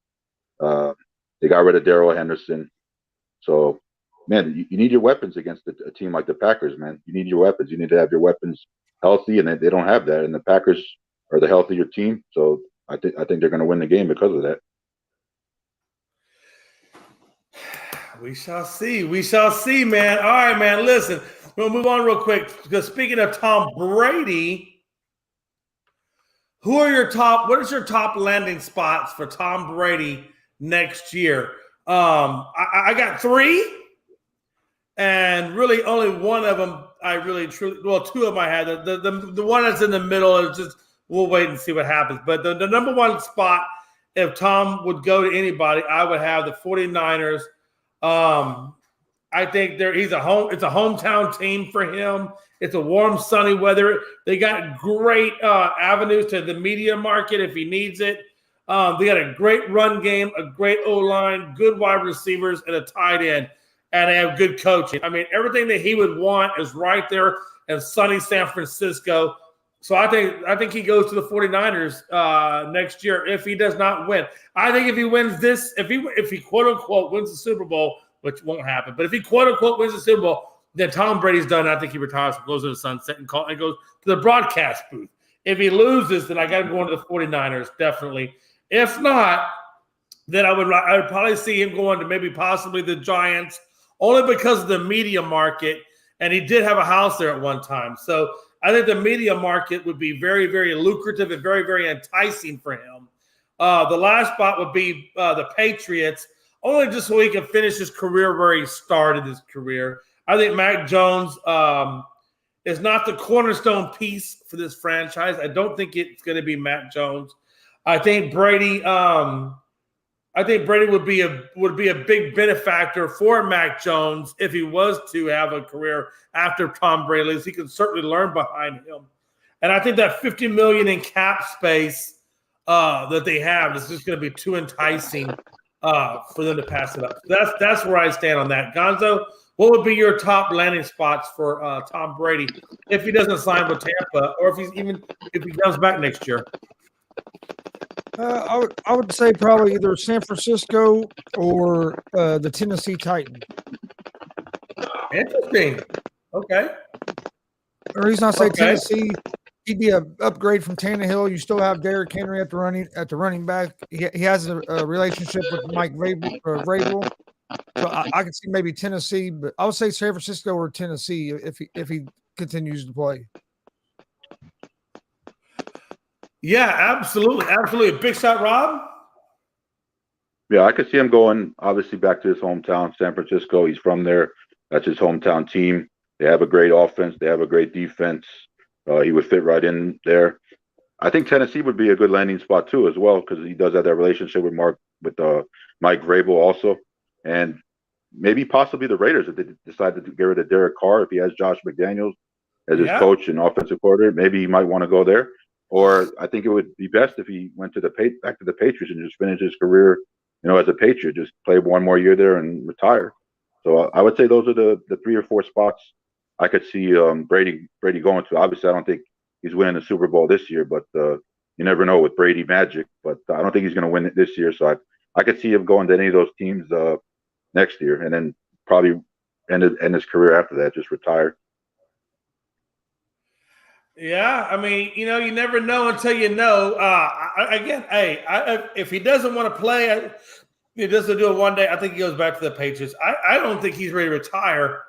They got rid of Darrell Henderson. So, man, you need your weapons against a team like the Packers, man. You need your weapons. You need to have your weapons healthy, and they don't have that. And the Packers are the healthier team, so I think they're going to win the game because of that. We shall see. We shall see, man. All right, man. Listen, we'll move on real quick because speaking of Tom Brady, what is your top landing spots for Tom Brady next year? I got three, and really only one of them two of them I had. The one that's in the middle is just we'll wait and see what happens. But the number one spot, if Tom would go to anybody, I would have the 49ers. I think it's a hometown team for him. It's a warm, sunny weather. They got great avenues to the media market if he needs it. They got a great run game, a great O-line, good wide receivers, and a tight end. And they have good coaching. I mean, everything that he would want is right there in sunny San Francisco. So I think he goes to the 49ers next year if he does not win. I think if he wins this, if he quote unquote wins the Super Bowl, which won't happen, but if he quote unquote wins the Super Bowl, then Tom Brady's done. I think he retires, goes to the sunset, and goes to the broadcast booth. If he loses, then I got him going to the 49ers definitely. If not, then I would probably see him going to maybe possibly the Giants, only because of the media market, and he did have a house there at one time. So I think the media market would be very, very lucrative and very, very enticing for him. The last spot would be the Patriots, only just so he can finish his career where he started his career. I think Mac Jones is not the cornerstone piece for this franchise. I don't think it's going to be Mac Jones. I think Brady. Would be a big benefactor for Mac Jones if he was to have a career after Tom Brady leaves. He can certainly learn behind him, and I think that $50 million in cap space that they have is just going to be too enticing for them to pass it up. That's where I stand on that. Gonzo, what would be your top landing spots for Tom Brady if he doesn't sign with Tampa, or if he comes back next year? I would say probably either San Francisco or the Tennessee Titans. Interesting. Okay. The reason I say Tennessee, he'd be an upgrade from Tannehill. You still have Derrick Henry at the running back. He has a relationship with Mike Vrabel. So I could see maybe Tennessee, but I would say San Francisco or Tennessee if he continues to play. Yeah, absolutely, absolutely. Big shot, Rob. Yeah, I could see him going obviously back to his hometown, San Francisco. He's from there. That's his hometown team. They have a great offense. They have a great defense. He would fit right in there. I think Tennessee would be a good landing spot too, as well, because he does have that relationship with Mike Vrabel also, and maybe possibly the Raiders if they decide to get rid of Derek Carr. If he has Josh McDaniels as his coach and offensive coordinator, maybe he might want to go there. Or I think it would be best if he went to back to the Patriots and just finish his career, as a Patriot, just play one more year there and retire. So I would say those are the 3 or 4 spots I could see Brady going to. Obviously, I don't think he's winning the Super Bowl this year, but you never know with Brady magic. But I don't think he's going to win it this year. So I could see him going to any of those teams next year, and then probably end his career after that, just retire. Yeah, I mean, you never know until you know. If he doesn't want to play, he doesn't do it one day. I think he goes back to the Patriots. I don't think he's ready to retire,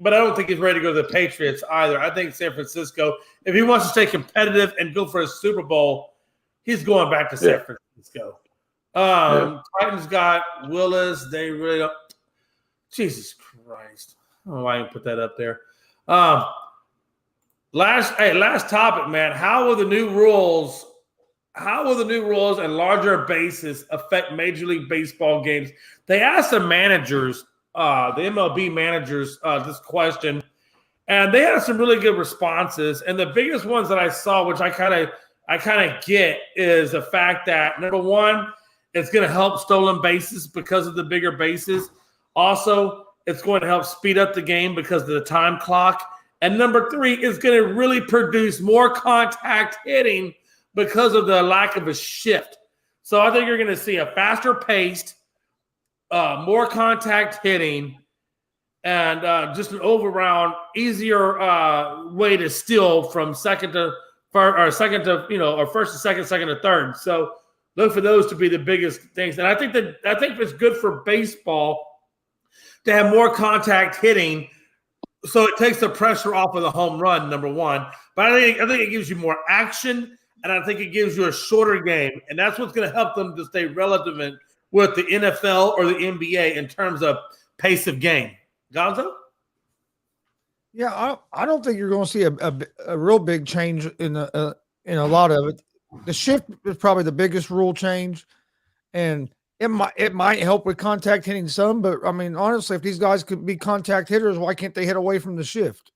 but I don't think he's ready to go to the Patriots either. I think San Francisco, if he wants to stay competitive and go for a Super Bowl, he's going back to San Francisco. Titans got Willis. They really don't. Jesus Christ. I don't know why I didn't put that up there. Last topic, man. How will the new rules and larger bases affect Major League Baseball games? They asked the managers, the MLB managers, this question, and they had some really good responses. And the biggest ones that I saw, which I kind of get, is the fact that number one, it's going to help stolen bases because of the bigger bases. Also, it's going to help speed up the game because of the time clock. And number 3 is going to really produce more contact hitting because of the lack of a shift. So I think you're going to see a faster paced, more contact hitting, and just an all-around easier way to steal from second to first to second to third. So look for those to be the biggest things. And I think it's good for baseball to have more contact hitting. So it takes the pressure off of the home run, number one. But I think it gives you more action, and I think it gives you a shorter game. And that's what's going to help them to stay relevant with the NFL or the NBA in terms of pace of game. Gonzo? Yeah, I don't think you're going to see a real big change in a lot of it. The shift is probably the biggest rule change, and it might help with contact hitting some, but I mean, honestly, if these guys could be contact hitters, why can't they hit away from the shift?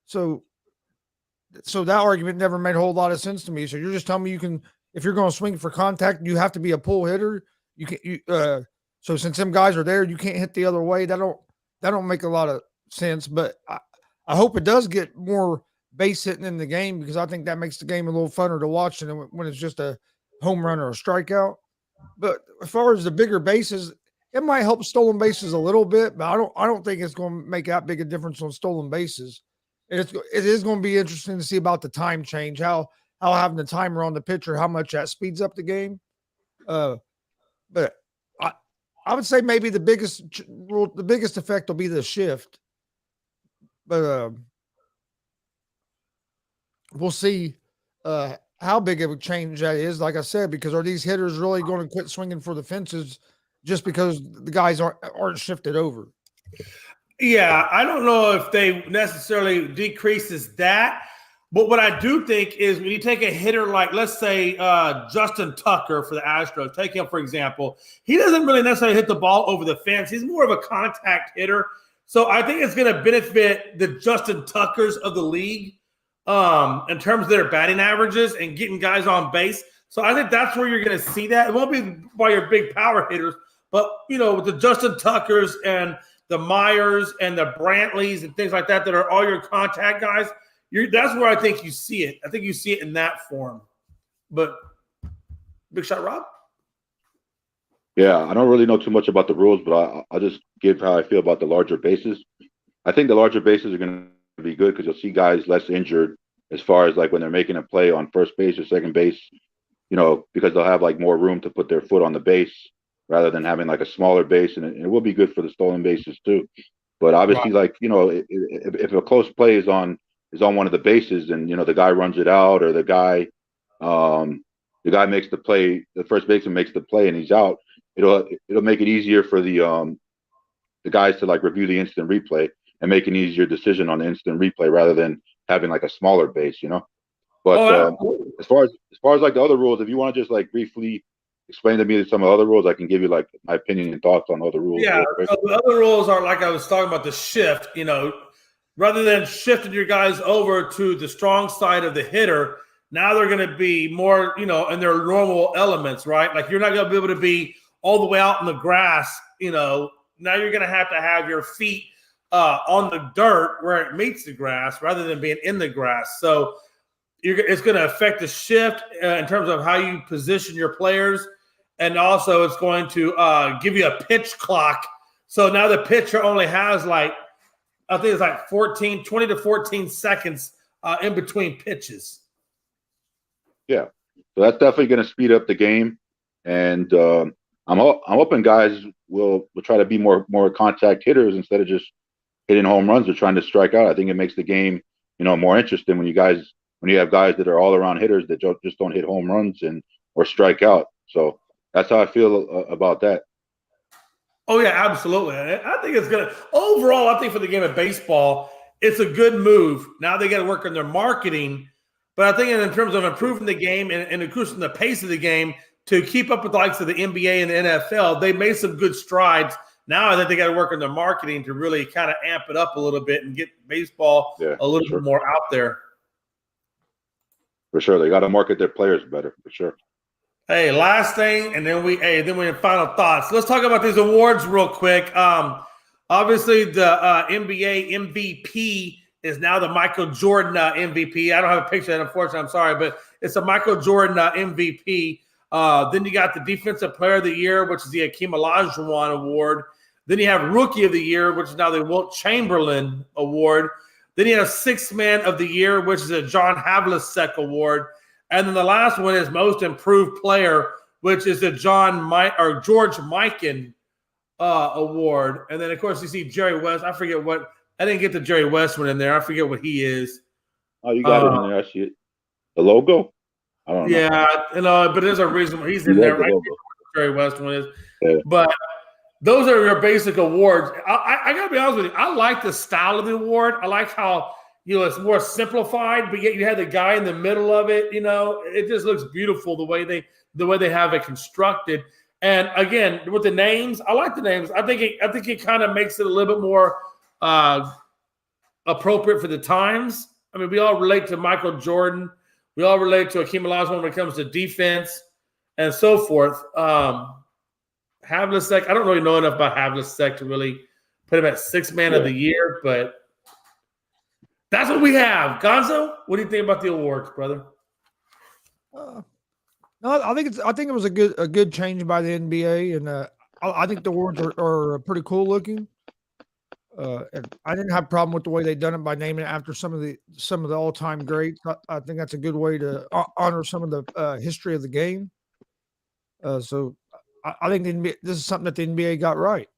So that argument never made a whole lot of sense to me. So you're just telling me if you're going to swing for contact, you have to be a pull hitter. So since them guys are there, you can't hit the other way. That don't make a lot of sense. But I hope it does get more base hitting in the game, because I think that makes the game a little funner to watch than when it's just a home run or a strikeout. But as far as the bigger bases, it might help stolen bases a little bit, but I don't think it's going to make that big a difference on stolen bases. And it is going to be interesting to see about the time change, how having the timer on the pitcher, how much that speeds up the game. But I would say maybe the biggest effect will be the shift. But we'll see how big of a change that is, like I said, because are these hitters really going to quit swinging for the fences just because the guys aren't shifted over? Yeah, I don't know if they necessarily decreases that. But what I do think is when you take a hitter like, let's say, Justin Tucker for the Astros, take him, for example, he doesn't really necessarily hit the ball over the fence. He's more of a contact hitter. So I think it's going to benefit the Justin Tuckers of the league in terms of their batting averages and getting guys on base. So I think that's where you're going to see that. It won't be by your big power hitters, but, with the Justin Tuckers and the Myers and the Brantleys and things like that are all your contact guys, that's where I think you see it. I think you see it in that form. But Big Shot Rob? Yeah, I don't really know too much about the rules, but I'll just give how I feel about the larger bases. I think the larger bases are going to be good because you'll see guys less injured as far as like when they're making a play on first base or second base, because they'll have like more room to put their foot on the base rather than having like a smaller base, and it will be good for the stolen bases too. But obviously, Right. like if a close play is on one of the bases, and the guy runs it out, or the guy makes the play, the first baseman makes the play, and he's out. It'll make it easier for the guys to like review the instant replay and make an easier decision on the instant replay rather than having like a smaller base. But Oh, absolutely. as far as like the other rules, if you want to just like briefly explain to me some of the other rules, I can give you like my opinion and thoughts on other rules Yeah. real quick. So the other rules are like I was talking about the shift. Rather than shifting your guys over to the strong side of the hitter, now they're going to be more, in their normal elements, right? Like you're not going to be able to be all the way out in the grass. Now you're going to have your feet on the dirt where it meets the grass rather than being in the grass. So it's going to affect the shift in terms of how you position your players. And also it's going to give you a pitch clock. So now the pitcher only has I think it's like 20 to 14 seconds in between pitches. Yeah, so that's definitely going to speed up the game, and I'm hoping guys will try to be more contact hitters instead of just hitting home runs or trying to strike out. I think it makes the game more interesting when you have guys that are all around hitters that just don't hit home runs or strike out. So that's how I feel about that. Oh yeah, absolutely. I think it's gonna overall. I think for the game of baseball, it's a good move. Now they got to work on their marketing, but I think in terms of improving the game and increasing the pace of the game to keep up with the likes of the NBA and the NFL, they made some good strides. Now I think they got to work on their marketing to really kind of amp it up a little bit and get baseball a little bit more out there. For sure, they got to market their players better. For sure. Hey, last thing, and then we have final thoughts. Let's talk about these awards real quick. Obviously, the NBA MVP is now the Michael Jordan MVP. I don't have a picture of that, unfortunately. I'm sorry, but it's a Michael Jordan MVP. Then you got the Defensive Player of the Year, which is the Hakeem Olajuwon Award. Then you have Rookie of the Year, which is now the Wilt Chamberlain Award. Then you have Sixth Man of the Year, which is a John Havlicek Award. And then the last one is Most Improved Player, which is the George Mikan Award. And then, of course, you see Jerry West. I forget what – I didn't get the Jerry West one in there. I forget what he is. Oh, you got it in there. I see it. The logo? I don't know. Yeah, but there's a reason he's in there. Right? The Jerry West one is. Yeah. But those are your basic awards. I got to be honest with you. I like the style of the award. I like how – it's more simplified, but yet you have the guy in the middle of it. It just looks beautiful the way they have it constructed. And again, with the names, I like the names. I think it kind of makes it a little bit more appropriate for the times. I mean, we all relate to Michael Jordan. We all relate to Hakeem Olajuwon when it comes to defense and so forth. Havlicek, I don't really know enough about Havlicek to really put him at Sixth Man of the Year, but that's what we have. Gonzo, what do you think about the awards, brother? No, I think it was a good change by the NBA, and I think the awards are pretty cool looking. And I didn't have a problem with the way they done it by naming it after some of the all-time greats. I think that's a good way to honor some of the history of the game. So I think this is something that the NBA got right.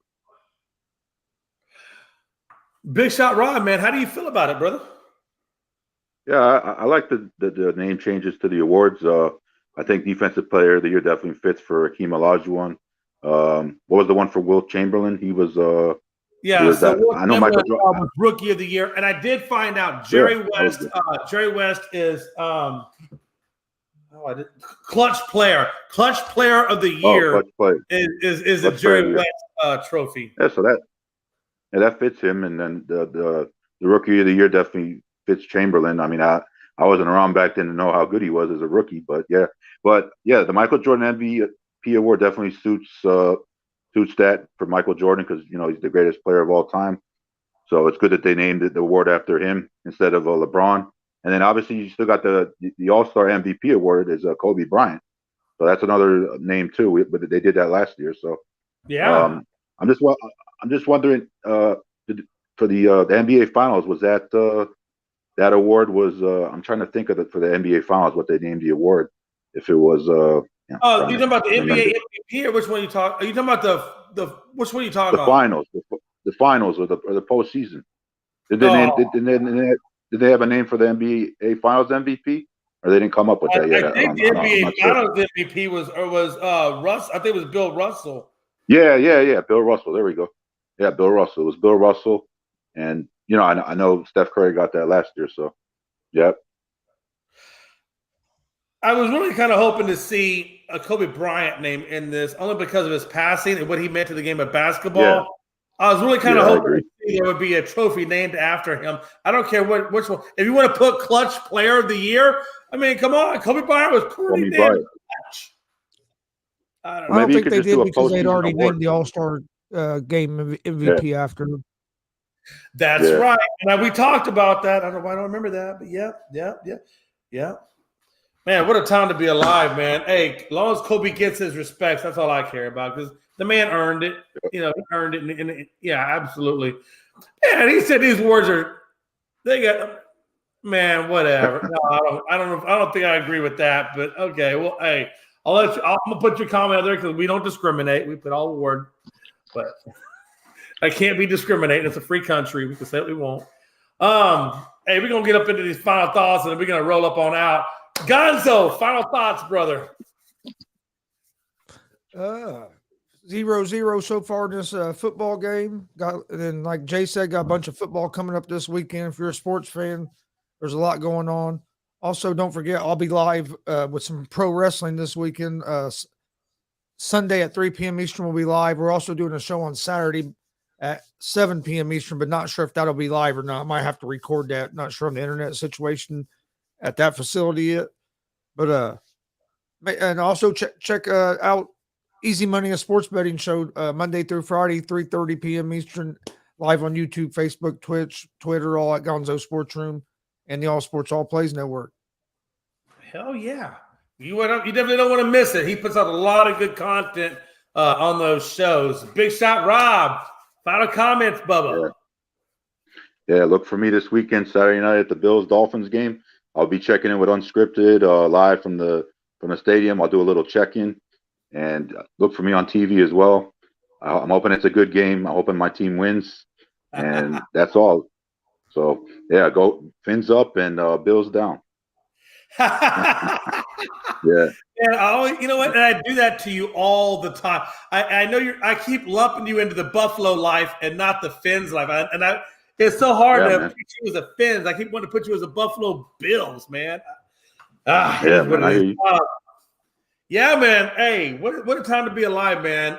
Big Shot Rod, man, how do you feel about it, brother? Yeah, I like the name changes to the awards. I think Defensive Player of the Year definitely fits for Hakeem Olajuwon. What was the one for Wilt Chamberlain? He was I know Michael Jordan was Rookie of the Year, and I did find out Jerry West. Jerry West is Clutch Player. Clutch Player of the Year is a Jerry West trophy. Yeah, so that fits him, and then the Rookie of the Year definitely fits Chamberlain. I mean, I wasn't around back then to know how good he was as a rookie, but the Michael Jordan MVP award definitely suits that for Michael Jordan because he's the greatest player of all time. So it's good that they named the award after him instead of LeBron. And then obviously you still got the All-Star MVP award is Kobe Bryant. So that's another name too. But they did that last year. So yeah, I'm just wondering for the NBA Finals was that that award was. I'm trying to think of it for the NBA Finals. What they named the award? If it was. You talking about the NBA MVP, or which one you talk? Are you talking about the which one you talking the about? finals, the finals, or the postseason? Did they name? Did they have a name for the NBA Finals MVP, or they didn't come up with that yet? I think the NBA Finals MVP was Russ. I think it was Bill Russell. Yeah. Bill Russell. There we go. Yeah, Bill Russell. It was Bill Russell, and I know Steph Curry got that last year. So, yep. I was really kind of hoping to see a Kobe Bryant name in this, only because of his passing and what he meant to the game of basketball. Yeah. I was really kind of hoping to see there would be a trophy named after him. I don't care which one. If you want to put Clutch Player of the Year, I mean, come on. Kobe Bryant was pretty damn clutch. I don't think they did because they'd already named the All-Star game MVP after him. That's right. And we talked about that. I don't remember that, but yeah. Man, what a time to be alive, man. Hey, as long as Kobe gets his respects, that's all I care about, because the man earned it. He earned it. And yeah, absolutely. Man, he said these words man, whatever. No, I don't think I agree with that, but okay. Well, hey, I'm gonna put your comment there because we don't discriminate. We put all the word, but I can't be discriminating. It's a free country. We can say what we want. Hey, we're gonna get up into these final thoughts and we're gonna roll up on out. Gonzo, final thoughts, brother. 0-0 so far in this football game. And then, like Jay said, got a bunch of football coming up this weekend. If you're a sports fan, there's a lot going on. Also, don't forget, I'll be live with some pro wrestling this weekend. Sunday at 3 p.m. Eastern we'll be live. We're also doing a show on Saturday at 7 p.m. Eastern, but not sure if that'll be live or not. I might have to record that. Not sure on the internet situation at that facility yet. But and also check out Easy Money, a sports betting show, Monday through Friday, 3:30 p.m. Eastern, live on YouTube, Facebook, Twitch, Twitter, all at Gonzo Sports Room and the All Sports All Plays Network. Hell yeah. You definitely don't want to miss it. He puts out a lot of good content on those shows. Big shot, Rob. Final comments, Bubba. Yeah, look for me this weekend, Saturday night at the Bills-Dolphins game. I'll be checking in with Unscripted live from the stadium. I'll do a little check-in, and look for me on TV as well. I'm hoping it's a good game. I'm hoping my team wins, and that's all. So, yeah, go Fins up and Bills down. Yeah. And I always, you know what? And I do that to you all the time. I know I keep lumping you into the Buffalo life and not the Fins life. It's so hard to put you as a Fins. I keep wanting to put you as a Buffalo Bills, man. Yeah, man, I hear you. Yeah, man. Hey, what a time to be alive, man.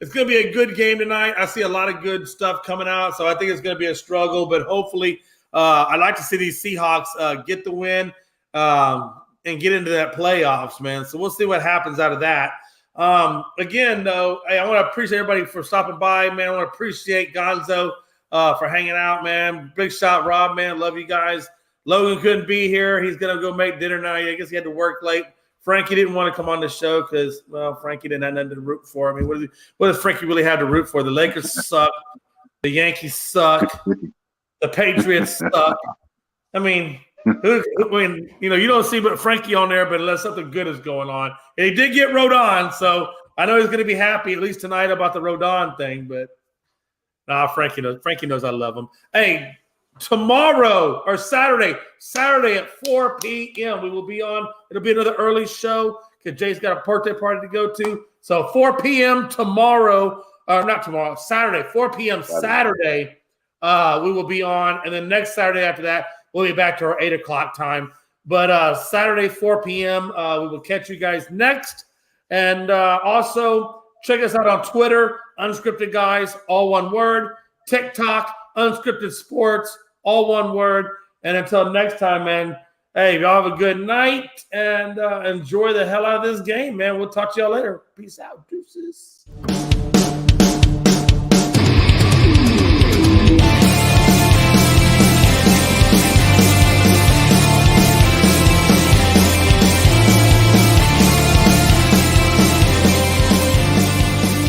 It's going to be a good game tonight. I see a lot of good stuff coming out, so I think it's going to be a struggle. But hopefully, I'd like to see these Seahawks get the win and get into that playoffs, man. So we'll see what happens out of that. Again, though, I want to appreciate everybody for stopping by, man. I want to appreciate Gonzo for hanging out, man. Big shot, Rob, man. Love you guys. Logan couldn't be here. He's going to go make dinner now. I guess he had to work late. Frankie didn't want to come on the show because, well, Frankie didn't have nothing to root for. I mean, what does Frankie really have to root for? The Lakers suck. The Yankees suck. The Patriots suck. I mean, you don't see but Frankie on there, but unless something good is going on. And he did get Rodon, so I know he's going to be happy at least tonight about the Rodon thing. But Frankie knows. Frankie knows I love him. Hey, tomorrow or Saturday at 4 p.m. we will be on. It'll be another early show because Jay's got a birthday party to go to. So 4 p.m. tomorrow, or not tomorrow, Saturday, 4 p.m. Saturday, we will be on, and then next Saturday after that. We'll be back to our 8 o'clock time. But Saturday, 4 p.m., we will catch you guys next. And also, check us out on Twitter, Unscripted Guys, all one word. TikTok, Unscripted Sports, all one word. And until next time, man, hey, y'all have a good night and enjoy the hell out of this game, man. We'll talk to y'all later. Peace out. Deuces.